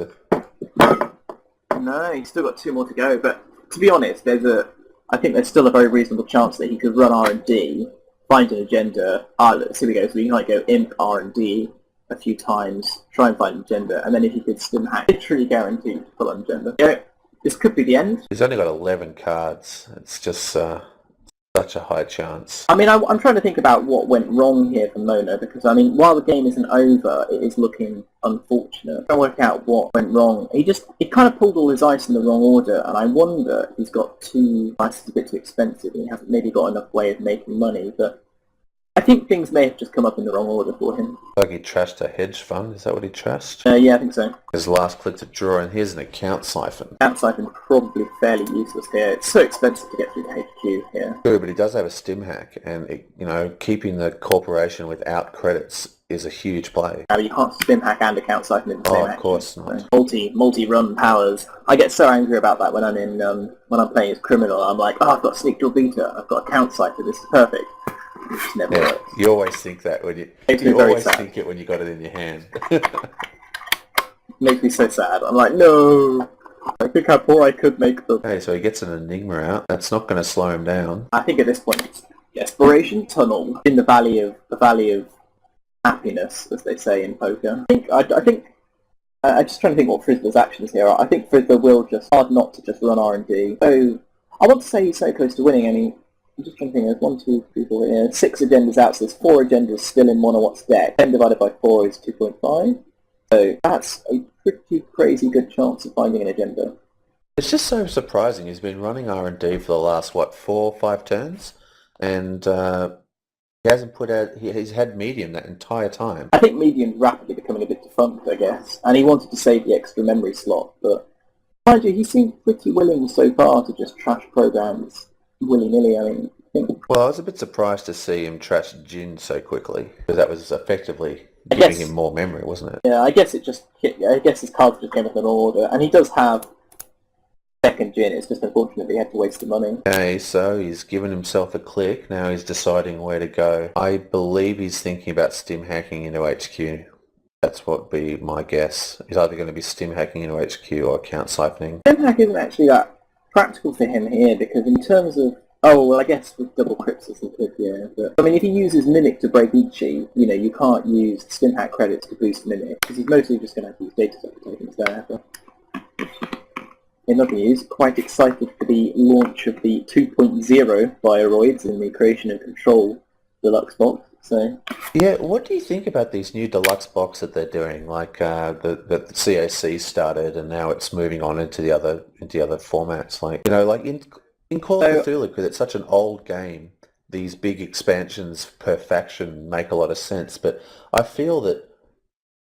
No, he's still got 2 more to go, but to be honest, I think there's still a very reasonable chance that he could run R&D, find an agenda. Let's see, so he might go Imp R&D a few times, try and find an agenda, and then if he could stim hack, literally guaranteed to pull an agenda. Yeah, this could be the end. He's only got 11 cards. It's just such a high chance. I mean, I'm trying to think about what went wrong here for Mono, because, I mean, while the game isn't over, it is looking unfortunate. I'm trying to work out what went wrong. He kind of pulled all his ice in the wrong order, and I wonder if he's got ice is a bit too expensive, and he hasn't maybe got enough way of making money, but I think things may have just come up in the wrong order for him. Like he trashed a hedge fund, is that what he trashed? Yeah, I think so. His last click to draw, and here's an account siphon. Account siphon probably fairly useless here. It's so expensive to get through the HQ here. True, but he does have a stim hack, and keeping the corporation without credits is a huge play. You can't stim hack and account siphon in the same of course not. So multi-run powers. I get so angry about that when I'm playing as criminal. I'm like, I've got sneak door beta, I've got account siphon, this is perfect. It just never works. You always think that when you always think it when you got it in your hand. Makes me so sad. I'm like, no. I think how poor I could make them. Okay, so he gets an Enigma out. That's not going to slow him down. I think at this point it's Desperation Tunnel in the valley of happiness, as they say in poker. I think I'm just trying to think what Frizzler's actions here are. I think Frizzler will just hard not to just run R&D. So I want to say he's so close to winning. I mean, I'm just trying to think. There's 1, 2, 3, 4, yeah, 6 agendas out. So there's 4 agendas still in MonoWhat's deck. 10 divided by 4 is 2.5. So that's a pretty crazy good chance of finding an agenda. It's just so surprising. He's been running R&D for the last, 4 or 5 turns? And he hasn't put out... He's had medium that entire time. I think medium's rapidly becoming a bit defunct, I guess. And he wanted to save the extra memory slot. But mind you, he seemed pretty willing so far to just trash programs willy-nilly. I mean... Well, I was a bit surprised to see him trash Jin so quickly. Because that was effectively... giving him more memory, wasn't it? Yeah, I guess his cards just came up in order, and he does have second Jin. It's just unfortunate he had to waste the money. Okay, so he's given himself a click. Now he's deciding where to go. I believe he's thinking about stim hacking into HQ. That's what would be my guess. He's either going to be stim hacking into HQ or account siphoning. Stim hack isn't actually that practical for him here, because in terms of... Oh, well, I guess with double crypts he could, yeah. But, I mean, if he uses Mimic to break Ichi, you can't use stim hack credits to boost Mimic, because he's mostly just going to have to use data set tokens there. But in other news, quite excited for the launch of the 2.0 Bioroids in the Creation and Control Deluxe box. So yeah, what do you think about these new deluxe box that they're doing? Like the CAC started, and now it's moving on into the other formats. Like in Call of Cthulhu, because it's such an old game, these big expansions per faction make a lot of sense. But I feel that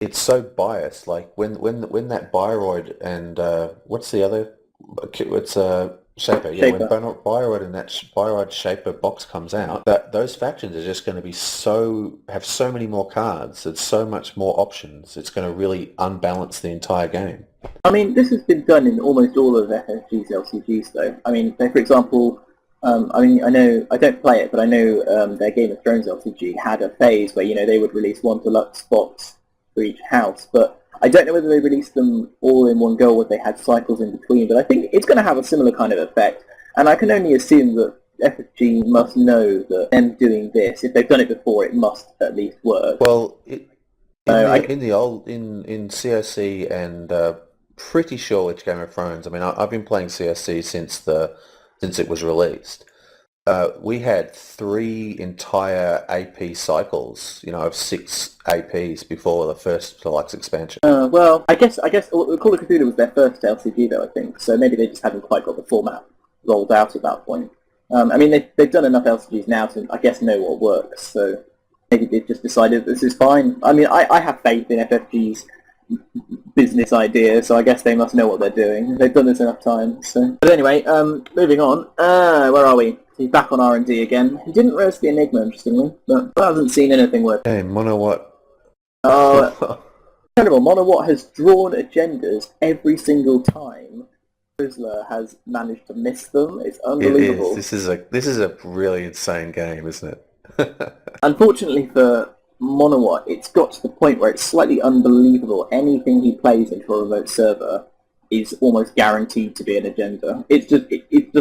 it's so biased. Like when that Bioroid and what's the other? It's Shaper. Yeah, when Bioroid and that Bioroid Shaper box comes out, those factions are just going to be have so many more cards. It's so much more options. It's going to really unbalance the entire game. I mean, this has been done in almost all of FFG's LCGs, though. I mean, for example, I know I don't play it, but I know their Game of Thrones LCG had a phase where they would release one deluxe box for each house, but I don't know whether they released them all in one go or they had cycles in between. But I think it's going to have a similar kind of effect, and I can only assume that FFG must know that them doing this, if they've done it before, it must at least work. Well, in COC and pretty sure it's Game of Thrones. I mean, I've been playing COC since it was released. We had 3 entire AP cycles, of 6 APs before the first deluxe expansion. Well, I guess Call of Cthulhu was their first LCG, though, I think. So maybe they just hadn't quite got the format rolled out at that point. I mean, they've done enough LCGs now to, I guess, know what works. So maybe they've just decided this is fine. I mean, I have faith in FFG's business idea, so I guess they must know what they're doing. They've done this enough times. So. But anyway, moving on. Where are we? He's back on R&D again. He didn't raise the Enigma, interestingly, but I haven't seen anything worth. Hey, MonoWhat. Incredible. MonoWhat has drawn agendas every single time Frizzler has managed to miss them. It's unbelievable. It is. This is a really insane game, isn't it? Unfortunately for MonoWhat, it's got to the point where it's slightly unbelievable. Anything he plays into a remote server is almost guaranteed to be an agenda. It's just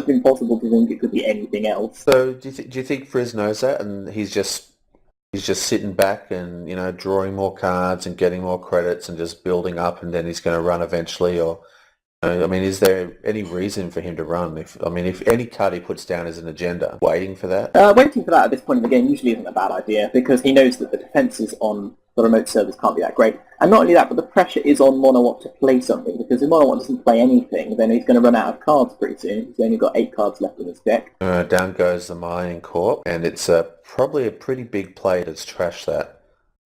impossible to think it could be anything else. So do you think Frizz knows that, and he's just sitting back and drawing more cards and getting more credits and just building up, and then he's going to run eventually, or I mean, is there any reason for him to run? If any card he puts down is an agenda, waiting for that? Waiting for that at this point in the game usually isn't a bad idea, because he knows that the defences on the remote servers can't be that great. And not only that, but the pressure is on MonoWhat to play something, because if MonoWhat doesn't play anything, then he's going to run out of cards pretty soon. He's only got 8 cards left in his deck. Down goes the Mining Corp, and it's probably a pretty big play to trash that.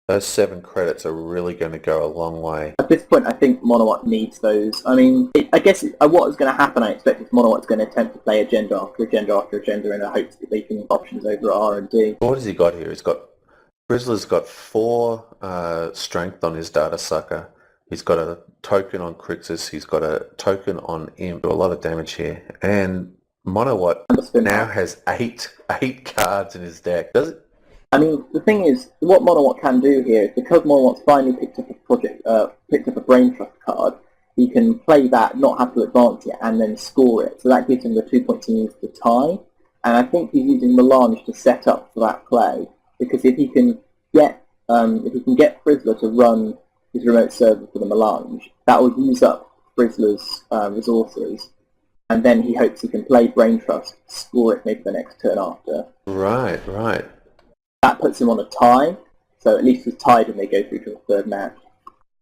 Those 7 credits are really going to go a long way. At this point, I think MonoWhat needs those. I mean, I guess what is going to happen, I expect, is MonoWhat's going to attempt to play agenda after agenda after agenda in a hopes that they can options over R&D. What has he got here? Frizzler's got 4 strength on his data sucker. He's got a token on Crixus. He's got a token on Imp. A lot of damage here. And MonoWhat now has 8 cards in his deck. Does it? I mean, the thing is, what MonoWhat can do here is, because MonoWhat's finally picked up a Brain Trust card, he can play that, not have to advance it, and then score it. So that gives him the 2 points he needs to tie. And I think he's using Melange to set up for that play, because if he can get Frizzler to run his remote server for the Melange, that will use up Frizzler's resources, and then he hopes he can play Brain Trust, score it maybe the next turn after. Right. That puts him on a tie, so at least he's tied and they go through to a third match.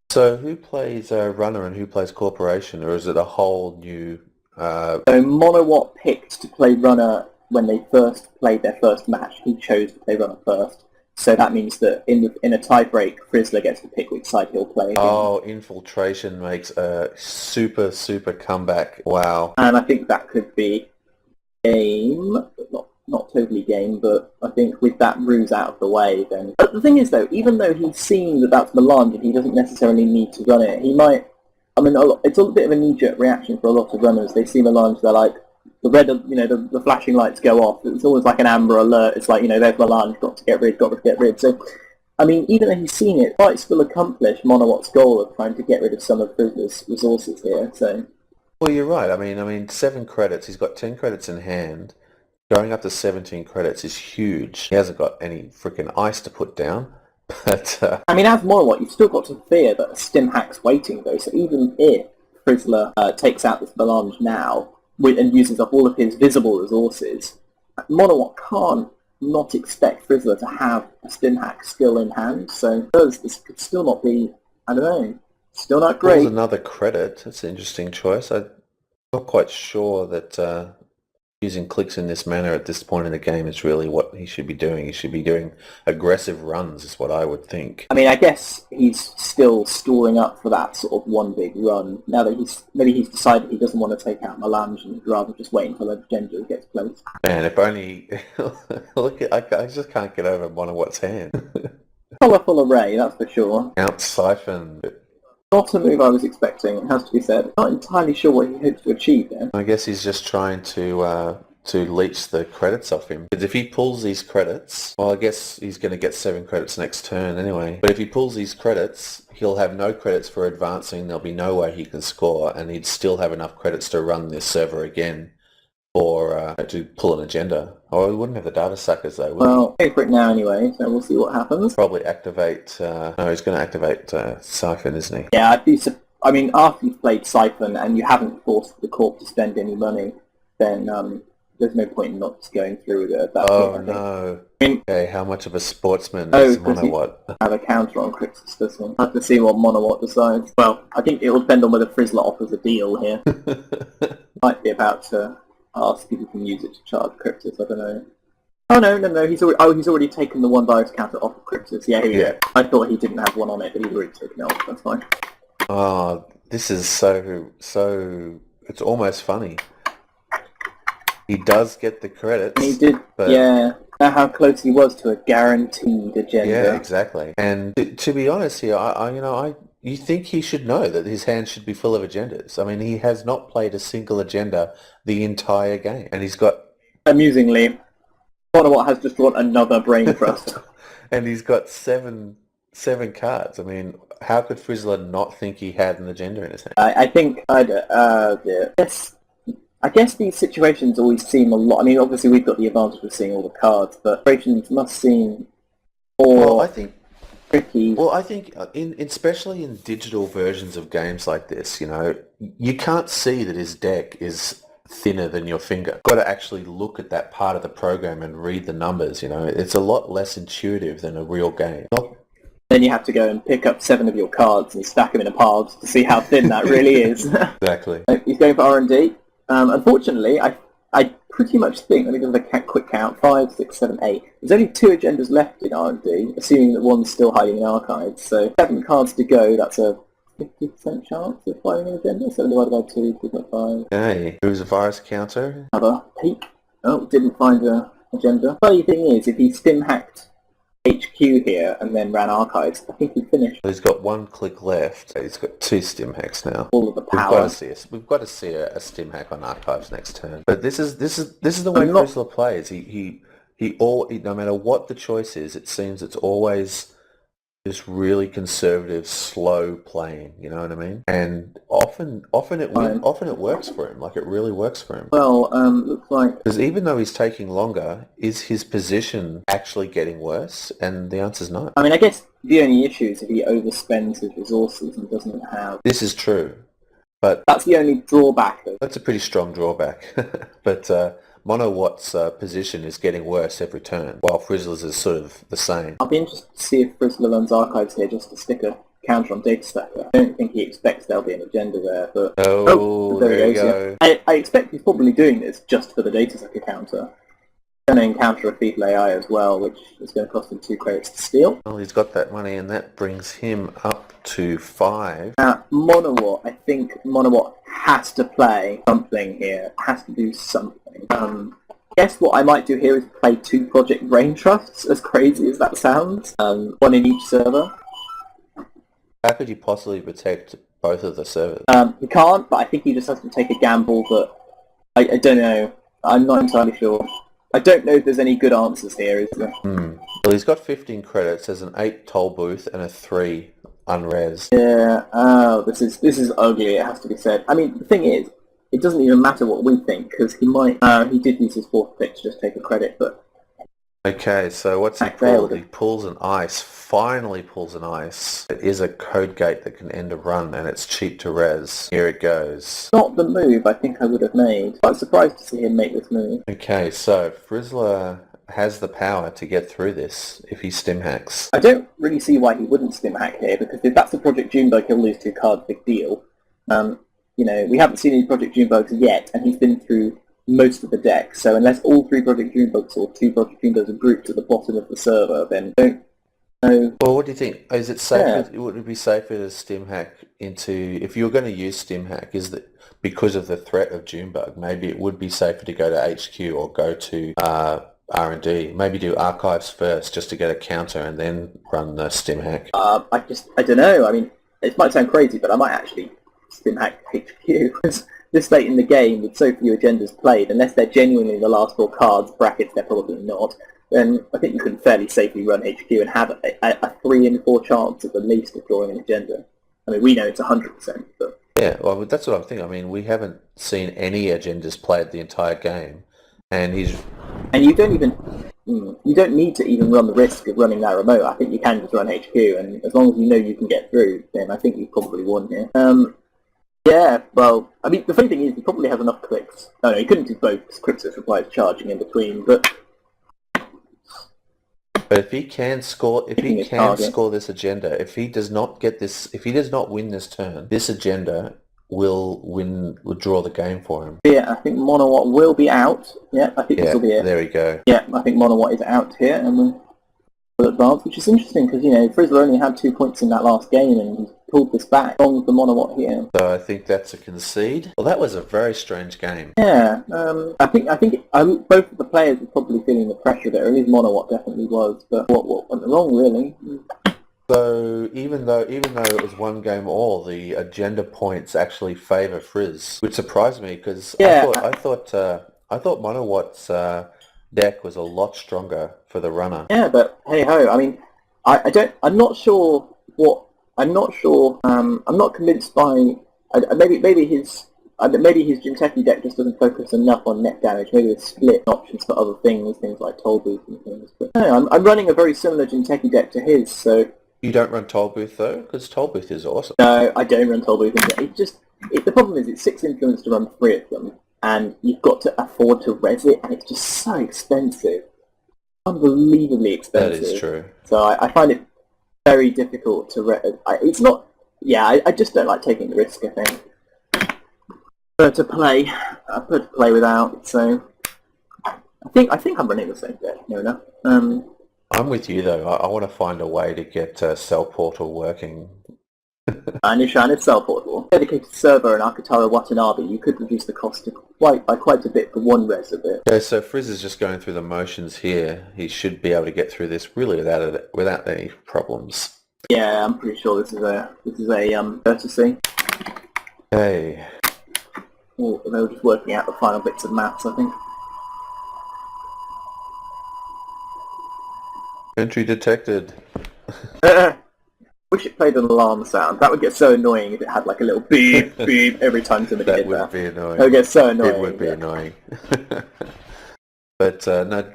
So who plays Runner and who plays Corporation, or is it a whole new... So MonoWhat picked to play Runner when they first played their first match. He chose to play Runner first. So that means that in a tie-break, Frizzler gets to pick which side he'll play again. Oh, Infiltration makes a super comeback. Wow. And I think that could be game, not totally game, but I think with that ruse out of the way, then... But the thing is, though, even though he's seen that that's Melange and he doesn't necessarily need to run it, he might... I mean, it's a bit of a knee-jerk reaction for a lot of runners. They see Melange, they're like, the red, the flashing lights go off. It's always like an amber alert. It's like, there's Melange, got to get rid. So, I mean, even though he's seen it, might still accomplish MonoWhat's goal of trying to get rid of some of Frizzler's resources here, so... Well, you're right. I mean, 7 credits. He's got 10 credits in hand. Going up to 17 credits is huge. He hasn't got any freaking ice to put down. But I mean, as MonoWhat, you've still got to fear that a stim hack's waiting, though. So even if Frizzler takes out this Melange now and uses up all of his visible resources, MonoWhat can't not expect Frizzler to have a stim hack still in hand. So this could still not be, I don't know, still not great. There's another credit. That's an interesting choice. I'm not quite sure that using clicks in this manner at this point in the game is really what he should be doing. He should be doing aggressive runs, is what I would think. I mean, I guess he's still storing up for that sort of one big run. Now that he's decided he doesn't want to take out Melange and rather just wait until Agenda gets placed. And if only... I just can't get over MonoWhat's hand. Colourful array, that's for sure. Out Siphon. Not a move I was expecting, it has to be said. Not entirely sure what he hopes to achieve there. I guess he's just trying to leech the credits off him. Because if he pulls these credits, well, I guess he's going to get 7 credits next turn anyway. But if he pulls these credits, he'll have no credits for advancing. There'll be no way he can score, and he'd still have enough credits to run this server again or to pull an agenda. Or he wouldn't have the data suckers though, would Well, pay for it now anyway, so we'll see what happens. Probably activate... no, he's going to activate Siphon, isn't he? Yeah, I mean, after you've played Siphon and you haven't forced the Corp to spend any money, then there's no point in not going through with it at that point, no. I mean, Okay, how much of a sportsman is MonoWhat? Have a counter on Crixus, does he? Have to see what MonoWhat decides. Well, I think it will depend on whether Frizzler offers a deal here. Might be about to ask if he can use it to charge Crixus, I don't know. Oh no, he's already taken the one virus counter off of Crixus. Yeah, here we go. I thought he didn't have one on it, but he's already taken it off, that's fine. Oh, this is so, it's almost funny. He does get the credits. He did, but... yeah. How close he was to a guaranteed agenda. Yeah, exactly. And to be honest here, you think he should know that his hand should be full of agendas. I mean, he has not played a single agenda the entire game. And he's got... Amusingly, MonoWhat has just drawn another Brain Trust. And he's got seven cards. I mean, how could Frizzler not think he had an agenda in his hand? I guess these situations always seem a lot... I mean, obviously we've got the advantage of seeing all the cards, but situations must seem... Well, I think tricky. Well, I think especially in digital versions of games like this, you know, you can't see that his deck is thinner than your finger. Got to actually look at that part of the program and read the numbers, you know. It's a lot less intuitive than a real game. Then you have to go and pick up 7 of your cards and stack them in a pile to see how thin that really is. Exactly. He's going for R&D. Unfortunately, I pretty much think, let me give a quick count, 5, 6, 7, 8. There's only 2 agendas left in R&D, assuming that one's still hiding in archives. So 7 cards to go, that's a 50% chance of finding an agenda. 7 divided by 2, 2.5. Okay, who's a virus counter? Another peek. Oh, didn't find an agenda. Funny thing is, if he stim hacked HQ here and then ran archives, I think he finished. He's got 1 click left. He's got 2 stim hacks now. All of the power. We've got to see a stim hack on archives next turn. But this is the way Frizzler plays. He no matter what the choice is, it seems it's always this really conservative, slow playing. You know what I mean? And often it works for him. Like, it really works for him. Well, looks like... Because even though he's taking longer, is his position actually getting worse? And the answer's no. I mean, I guess the only issue is if he overspends his resources and doesn't have... This is true. But that's the only drawback. That's a pretty strong drawback. But MonoWhat's position is getting worse every turn, while Frizzler's is sort of the same. I'll be interested to see if Frizzler runs archives here just to stick a counter on Data Stacker. I don't think he expects there'll be an agenda there, but... there you go. Yeah. I expect he's probably doing this just for the Data Stacker counter. He's going to encounter a feeble AI as well, which is going to cost him 2 credits to steal. Well, he's got that money, and that brings him up to 5. MonoWhat, I think MonoWhat has to play something here. Has to do something. Guess what I might do here is play 2 Project Brain Trusts, as crazy as that sounds. 1 in each server. How could you possibly protect both of the servers? He can't, but I think he just has to take a gamble that... I don't know. I'm not entirely sure. I don't know if there's any good answers here, is there? Well, he's got 15 credits. There's an 8 toll booth and a 3 unres. Yeah, this is ugly, it has to be said. I mean, the thing is, it doesn't even matter what we think, because he might... he did use his 4th pick to just take a credit, but... Okay, so what's he pulled? He pulls an ice. Finally pulls an ice. It is a code gate that can end a run, and it's cheap to res. Here it goes. Not the move I think I would have made. Quite surprised to see him make this move. Okay, so Frizzler has the power to get through this if he stim hacks. I don't really see why he wouldn't stim hack here, because if that's a Project Junebug, he'll lose 2 cards, big deal. You know, we haven't seen any Project Junebugs yet, and he's been through most of the deck, so unless all 3 Project Junebugs or 2 Project Junebugs are grouped at the bottom of the server, then don't know. Well, what do you think? Is it safer? Yeah. Would it be safer to stim hack into... If you're going to use stim hack, is that because of the threat of Junebug, maybe it would be safer to go to HQ or go to R&D. Maybe do archives first just to get a counter and then run the stim hack. I don't know. I mean, it might sound crazy, but I might actually stim hack HQ. This late in the game, with so few agendas played, unless they're genuinely the last 4 cards, brackets they're probably not, then I think you can fairly safely run HQ and have a 3 in 4 chance at the least of drawing an agenda. I mean, we know it's 100%, but... Yeah, well, that's what I'm thinking. I mean, we haven't seen any agendas played the entire game, and he's... And you don't even... You don't need to even run the risk of running that remote. I think you can just run HQ, and as long as you know you can get through, then I think you've probably won here. Yeah, well, I mean, the funny thing is, he probably has enough clicks. No, he couldn't do both, because Cryptos requires charging in between, but... But if he can score, score this agenda, if he does not get this, if he does not win this turn, this agenda will draw the game for him. Yeah, I think MonoWhat will be out. Yeah, I think this will be it. There we go. Yeah, I think MonoWhat is out here, and we'll advance, which is interesting, because, you know, Frizzler only had 2 points in that last game, and he's pulled this back on the MonoWhat here. So I think that's a concede. Well, that was a very strange game. Yeah, I think both of the players were probably feeling the pressure there, at least MonoWhat definitely was, but what went wrong, really? So even though it was 1 game all, the agenda points actually favour Frizz, which surprised me, because I thought MonoWhat's deck was a lot stronger for the runner. Yeah, but hey ho, I mean, I'm not convinced by, maybe his Jinteki deck just doesn't focus enough on net damage. Maybe there's split options for other things like toll booth and things. But no, I'm running a very similar Jinteki deck to his, so You don't run Tollbooth though, because Tollbooth is awesome. No, I don't run Tollbooth. The problem is it's 6 influence to run 3 of them, and you've got to afford to res it, and it's just so expensive. Unbelievably expensive. That is true. So I find it very difficult to it's not... Yeah, I just don't like taking the risk, I think. But to play, I prefer to play without, so... I think I'm running the same deck, no enough. I'm with you though. I want to find a way to get Cell Portal working. And if you Cell Portal, dedicated server and Akatara Watanabe, you could reduce the cost by quite a bit for one res of it. Okay, so Frizzler's just going through the motions here. He should be able to get through this really without any problems. Yeah, I'm pretty sure this is a courtesy. Hey. Oh, they were just working out the final bits of maths, I think. Entry detected. Wish it played an alarm sound. That would get so annoying if it had like a little beep, beep every time somebody That did would that. be annoying. It would get so annoying. It would be annoying. But no,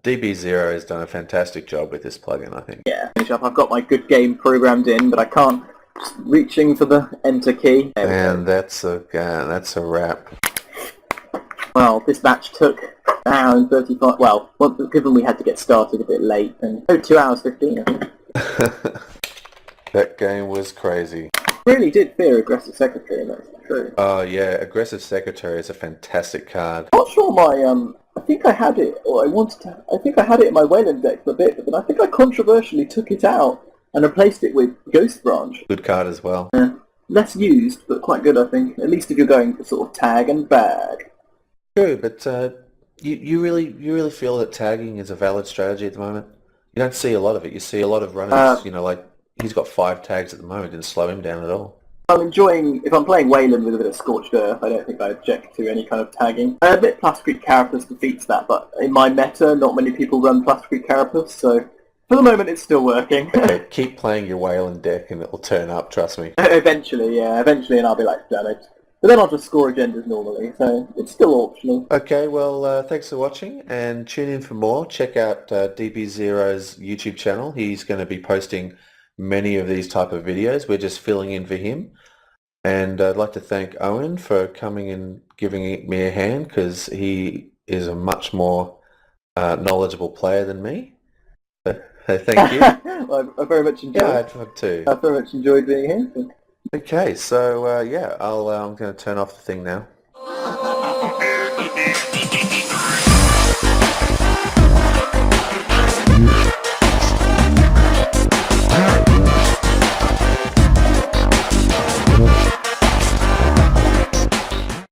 DB0 has done a fantastic job with this plugin, I think. Yeah, finish up. I've got my good game programmed in, but I can't. Just reaching for the enter key. And that's a wrap. Well, this match took an hour and 35... Well, given we had to get started a bit late, and 2 hours 15, I think. That game was crazy. Really did fear Aggressive Secretary, and that's true. Oh yeah, Aggressive Secretary is a fantastic card. I'm not sure I think I had it, or I think I had it in my Wayland deck for a bit, but then I think I controversially took it out and replaced it with Ghost Branch. Good card as well. Less used, but quite good, I think. At least if you're going for sort of tag and bag. True, but you really feel that tagging is a valid strategy at the moment? You don't see a lot of it. You see a lot of runners, like he's got 5 tags at the moment. Didn't slow him down at all. I'm enjoying, if I'm playing Wayland with a bit of Scorched Earth, I don't think I object to any kind of tagging. A bit Plastic Carapace defeats that, but in my meta, not many people run Plastic Carapace, so for the moment it's still working. Okay, keep playing your Wayland deck and it'll turn up, trust me. Eventually, and I'll be like, damn it. But then I'll just score agendas normally, so it's still optional. Okay, well, thanks for watching, and tune in for more. Check out DB0's YouTube channel. He's going to be posting many of these type of videos. We're just filling in for him. And I'd like to thank Owen for coming and giving me a hand, because he is a much more knowledgeable player than me. So, thank you. Well, I very much enjoyed. Yeah, I have too. I very much enjoyed being here. So. Okay, so yeah, I'm going to turn off the thing now.